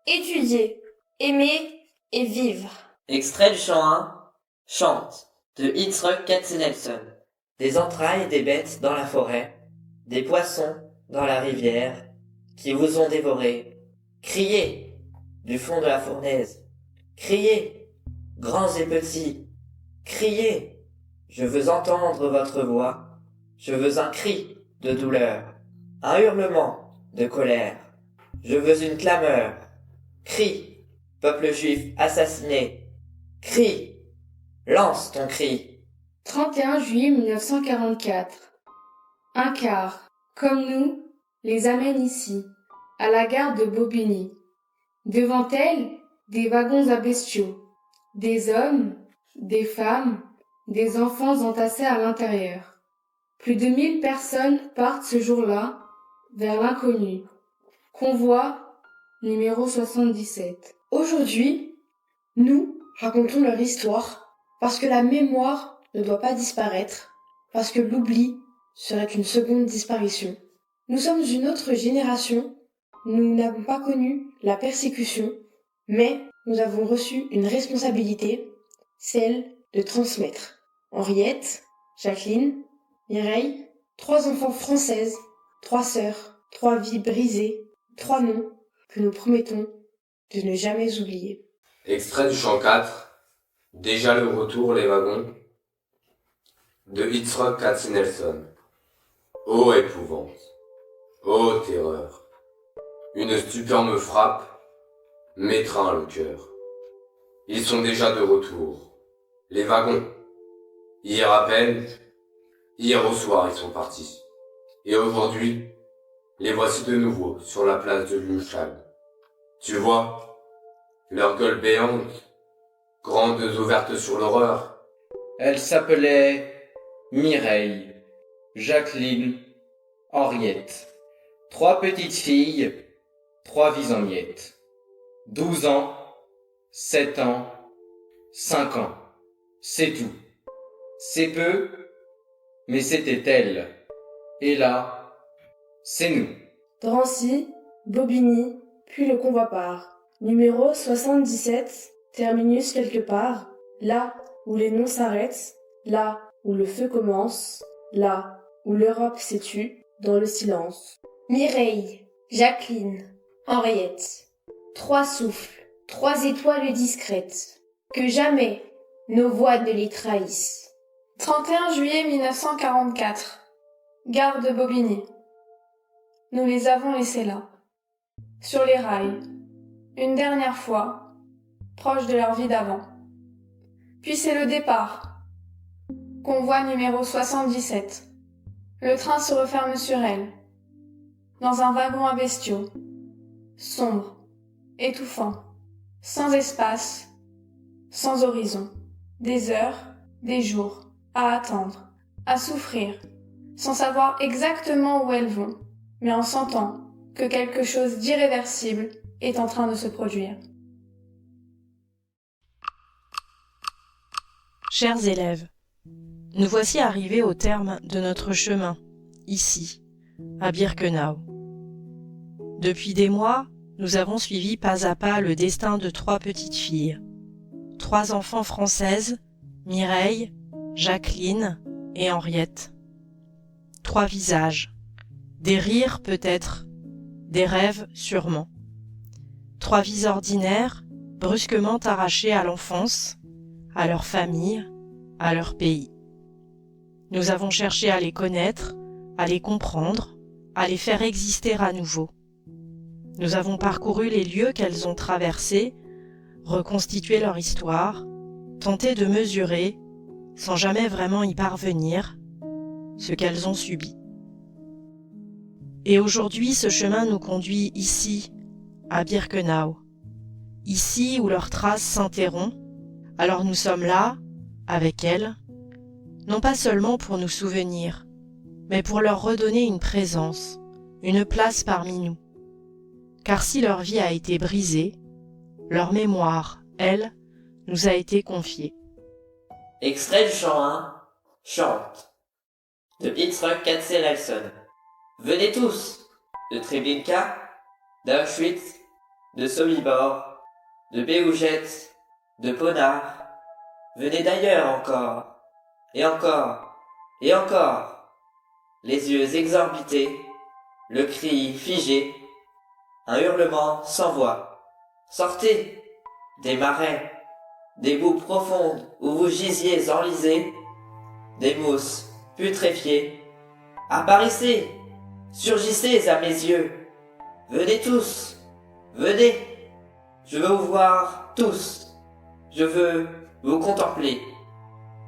étudier, aimer et vivre. Extrait du chant 1, Chante, de Yitzhak Katzenelson. Des entrailles des bêtes dans la forêt, des poissons dans la rivière, qui vous ont dévoré. Criez, du fond de la fournaise. Criez, grands et petits. Criez, je veux entendre votre voix. Je veux un cri de douleur, un hurlement de colère. Je veux une clameur. Crie, peuple juif assassiné. Crie, lance ton cri. 31 juillet 1944. Un car, comme nous, les amène ici, à la gare de Bobigny. Devant elle, des wagons à bestiaux, des hommes, des femmes, des enfants entassés à l'intérieur. Plus de 1000 personnes partent ce jour-là vers l'inconnu. Convoi numéro 77. Aujourd'hui, nous racontons leur histoire parce que la mémoire ne doit pas disparaître, parce que l'oubli serait une seconde disparition. Nous sommes une autre génération, nous n'avons pas connu la persécution, mais nous avons reçu une responsabilité, celle de transmettre. Henriette, Jacqueline, Mireille, 3 enfants françaises, 3 sœurs, 3 vies brisées, 3 noms que nous promettons de ne jamais oublier. Extrait du chant 4, Déjà le retour, les wagons, de Yitzhak Katzenelson. Ô épouvante, ô terreur, une stupeur me frappe, m'étreint le cœur. Ils sont déjà de retour, les wagons. Hier à peine, hier au soir ils sont partis. Et aujourd'hui, les voici de nouveau sur la place de Lumschal. Tu vois, leurs gueules béantes, grandes ouvertes sur l'horreur. Elle s'appelait Mireille, Jacqueline, Henriette. 3 petites filles, 3 vies en miettes. 12 ans, 7 ans, 5 ans. C'est tout. C'est peu, mais c'était elle. Et là, c'est nous. Drancy, Bobigny, puis le convoi part. Numéro 77, terminus quelque part, là où les noms s'arrêtent, là où le feu commence, là où l'Europe s'étue dans le silence. Mireille, Jacqueline, Henriette. 3 souffles, 3 étoiles discrètes. Que jamais nos voix ne les trahissent. 31 juillet 1944. Gare de Bobigny. Nous les avons laissés là, sur les rails, une dernière fois, proche de leur vie d'avant. Puis c'est le départ. Convoi numéro 77. Le train se referme sur elle, dans un wagon à bestiaux, sombre, étouffant, sans espace, sans horizon. Des heures, des jours, à attendre, à souffrir, sans savoir exactement où elles vont, mais en sentant que quelque chose d'irréversible est en train de se produire. Chers élèves, Nous voici arrivés au terme de notre chemin, ici, à Birkenau. Depuis des mois, nous avons suivi pas à pas le destin de 3 petites filles. 3 enfants françaises, Mireille, Jacqueline et Henriette. 3 visages, des rires peut-être, des rêves sûrement. 3 vies ordinaires, brusquement arrachées à l'enfance, à leur famille, à leur pays. Nous avons cherché à les connaître, à les comprendre, à les faire exister à nouveau. Nous avons parcouru les lieux qu'elles ont traversés, reconstitué leur histoire, tenté de mesurer, sans jamais vraiment y parvenir, ce qu'elles ont subi. Et aujourd'hui, ce chemin nous conduit ici, à Birkenau, ici où leur trace s'interrompt. Alors nous sommes là, avec elles, non pas seulement pour nous souvenir, mais pour leur redonner une présence, une place parmi nous. Car si leur vie a été brisée, leur mémoire, elle, nous a été confiée. Extrait du chant 1, Chante, de Yitzhak Katzenelson. Venez tous, de Treblinka, d'Auschwitz, de Sobibor, de Béouget, de Ponard. Venez d'ailleurs encore, et encore, et encore. Les yeux exorbités, le cri figé, un hurlement sans voix. Sortez, des marais, des boues profondes où vous gisiez enlisés, des mousses putréfiées. Apparaissez, surgissez à mes yeux. Venez tous, venez. Je veux vous voir tous. Je veux vous contempler.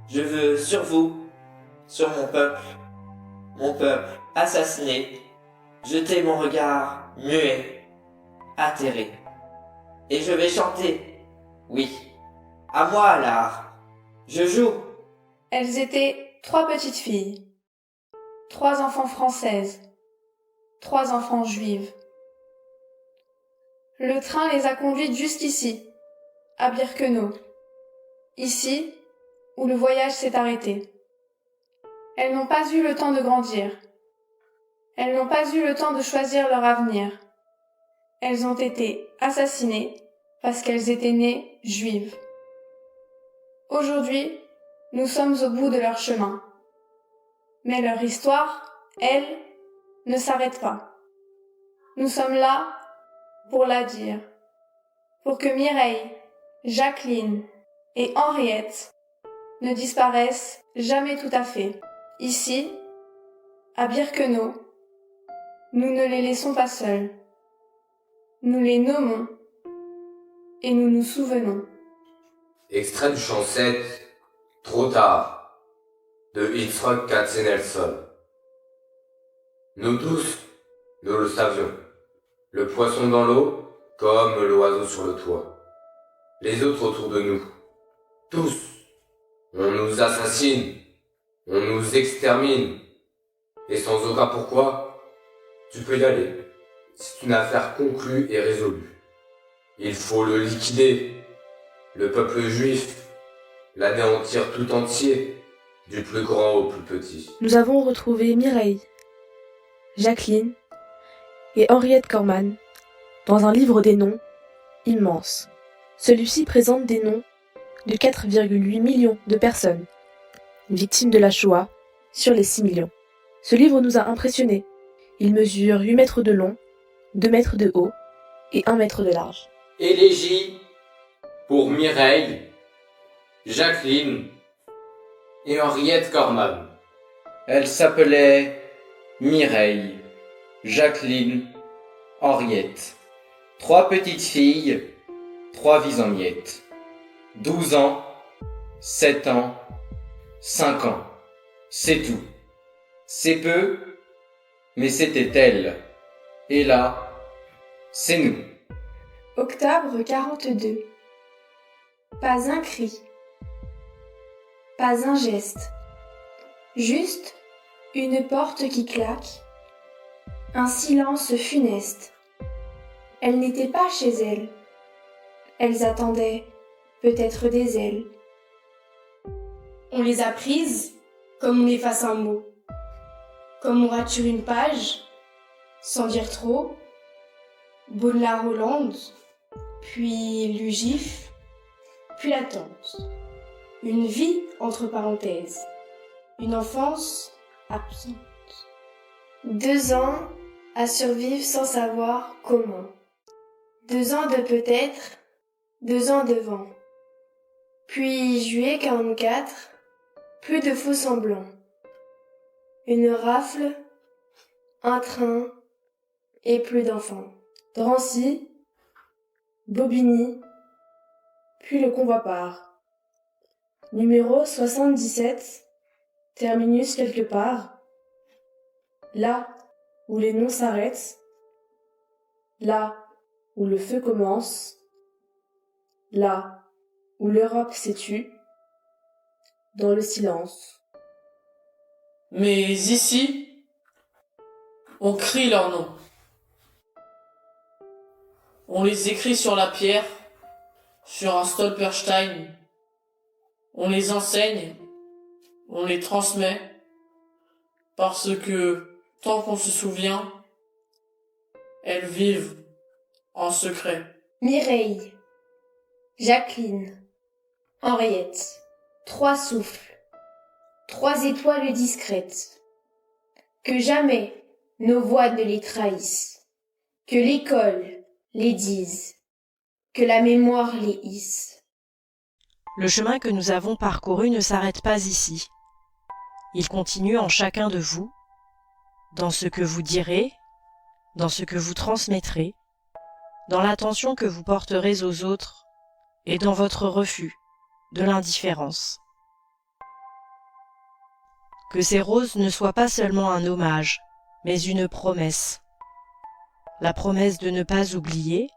Je veux sur vous, sur mon peuple assassiné, jeter mon regard muet, atterré. Et je vais chanter, oui, à moi l'art, je joue. Elles étaient 3 petites filles, 3 enfants françaises, 3 enfants juives. Le train les a conduites jusqu'ici, à Birkenau, ici où le voyage s'est arrêté. Elles n'ont pas eu le temps de grandir. Elles n'ont pas eu le temps de choisir leur avenir. Elles ont été assassinées parce qu'elles étaient nées juives. Aujourd'hui, nous sommes au bout de leur chemin. Mais leur histoire, elle, ne s'arrête pas. Nous sommes là pour la dire, pour que Mireille, Jacqueline et Henriette ne disparaissent jamais tout à fait. Ici, à Birkenau, nous ne les laissons pas seules. Nous les nommons et nous nous souvenons. Extrait du chant 7, Trop tard, de Yitzhak Katzenelson. Nous tous, nous le savions. Le poisson dans l'eau, comme l'oiseau sur le toit. Les autres autour de nous. Tous. On nous assassine. On nous extermine. Et sans aucun pourquoi, tu peux y aller. C'est une affaire conclue et résolue. Il faut le liquider. Le peuple juif. L'anéantir tout entier. Du plus grand au plus petit. Nous avons retrouvé Mireille, Jacqueline et Henriette Korman dans un livre des noms immense. Celui-ci présente des noms de 4,8 millions de personnes victimes de la Shoah sur les 6 millions. Ce livre nous a impressionnés. Il mesure 8 mètres de long, 2 mètres de haut et 1 mètre de large. Élégie pour Mireille, Jacqueline et Henriette Korman. Elle s'appelait Mireille, Jacqueline, Henriette. 3 petites filles, 3 vies en miettes. 12 ans, 7 ans, 5 ans. C'est tout. C'est peu, mais c'était elle. Et là, c'est nous. Octobre 42. Pas un cri. Pas un geste. Juste une porte qui claque. Un silence funeste. Elles n'étaient pas chez elles. Elles attendaient peut-être des ailes. On les a prises comme on efface un mot, comme on rature une page, sans dire trop, Baudelaire-Hollande, puis l'UGIF, puis l'attente. Une vie entre parenthèses, une enfance absente. 2 ans à survivre sans savoir comment. 2 ans de peut-être, 2 ans de vent. Puis juillet 44, plus de faux semblants. Une rafle, un train et plus d'enfants. Drancy, Bobigny, puis le convoi part. Numéro 77, terminus quelque part. Là où les noms s'arrêtent, là où le feu commence, là où l'Europe s'étue, dans le silence. Mais ici, on crie leurs noms. On les écrit sur la pierre, sur un Stolperstein. On les enseigne, on les transmet, parce que, tant qu'on se souvient, elles vivent en secret. Mireille, Jacqueline, Henriette, 3 souffles, 3 étoiles discrètes. Que jamais nos voix ne les trahissent, que l'école les dise, que la mémoire les hisse. Le chemin que nous avons parcouru ne s'arrête pas ici. Il continue en chacun de vous, dans ce que vous direz, dans ce que vous transmettrez, dans l'attention que vous porterez aux autres et dans votre refus de l'indifférence. Que ces roses ne soient pas seulement un hommage, mais une promesse. La promesse de ne pas oublier,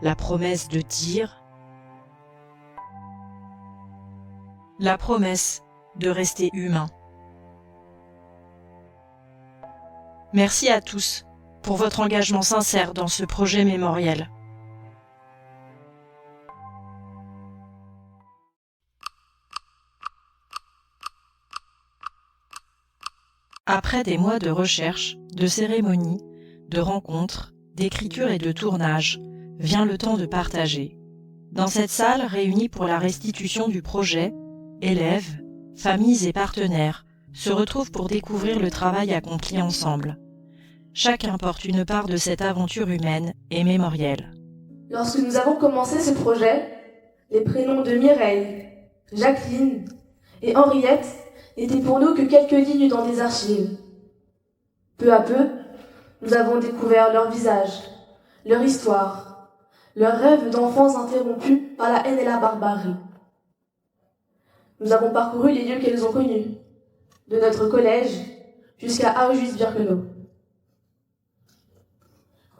la promesse de dire, la promesse de rester humain. Merci à tous pour votre engagement sincère dans ce projet mémoriel. Après des mois de recherche, de cérémonies, de rencontres, d'écriture et de tournage, vient le temps de partager. Dans cette salle réunie pour la restitution du projet, élèves, familles et partenaires se retrouvent pour découvrir le travail accompli ensemble. Chacun porte une part de cette aventure humaine et mémorielle. Lorsque nous avons commencé ce projet, les prénoms de Mireille, Jacqueline et Henriette n'étaient pour nous que quelques lignes dans des archives. Peu à peu, nous avons découvert leur visage, leur histoire, leurs rêves d'enfants interrompus par la haine et la barbarie. Nous avons parcouru les lieux qu'elles ont connus, de notre collège jusqu'à Auschwitz-Birkenau.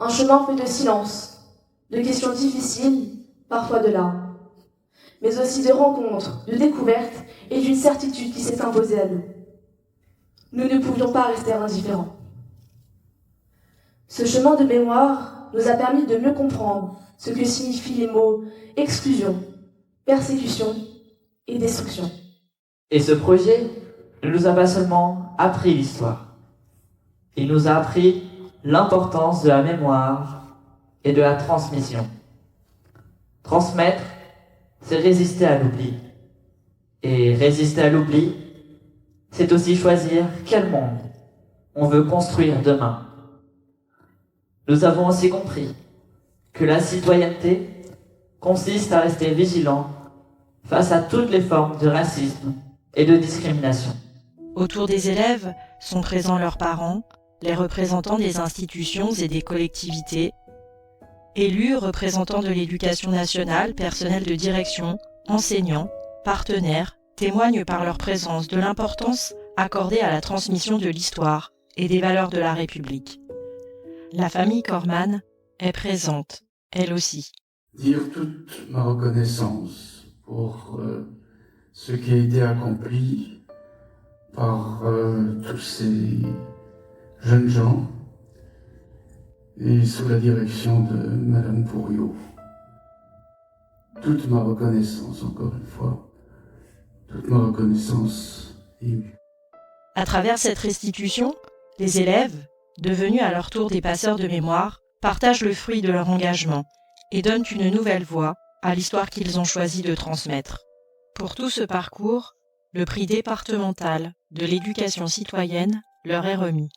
Un chemin fait de silence, de questions difficiles, parfois de larmes, mais aussi de rencontres, de découvertes et d'une certitude qui s'est imposée à nous. Nous ne pouvions pas rester indifférents. Ce chemin de mémoire nous a permis de mieux comprendre ce que signifient les mots exclusion, persécution et destruction. Et ce projet ne nous a pas seulement appris l'histoire, il nous a appris l'importance de la mémoire et de la transmission. Transmettre, c'est résister à l'oubli. Et résister à l'oubli, c'est aussi choisir quel monde on veut construire demain. Nous avons aussi compris que la citoyenneté consiste à rester vigilant face à toutes les formes de racisme et de discrimination. Autour des élèves sont présents leurs parents, les représentants des institutions et des collectivités, élus, représentants de l'éducation nationale, personnel de direction, enseignants, partenaires, témoignent par leur présence de l'importance accordée à la transmission de l'histoire et des valeurs de la République. La famille Corman est présente, elle aussi. Dire toute ma reconnaissance pour ce qui a été accompli par tous ces jeunes gens et sous la direction de Madame Pourriot. Toute ma reconnaissance, encore une fois, toute ma reconnaissance émue. À travers cette restitution, les élèves, devenus à leur tour des passeurs de mémoire, partagent le fruit de leur engagement et donnent une nouvelle voix à l'histoire qu'ils ont choisi de transmettre. Pour tout ce parcours, le prix départemental de l'éducation citoyenne leur est remis.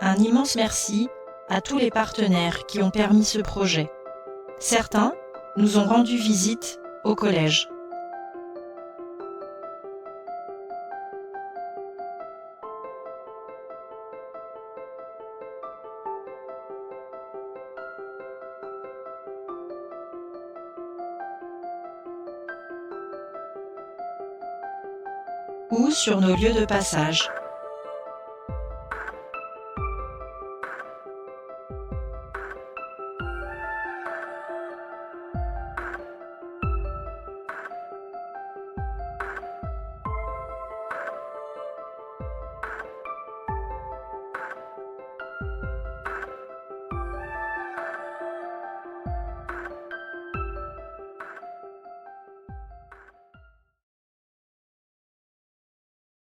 Un immense merci à tous les partenaires qui ont permis ce projet. Certains nous ont rendu visite au collège. Ou sur nos lieux de passage.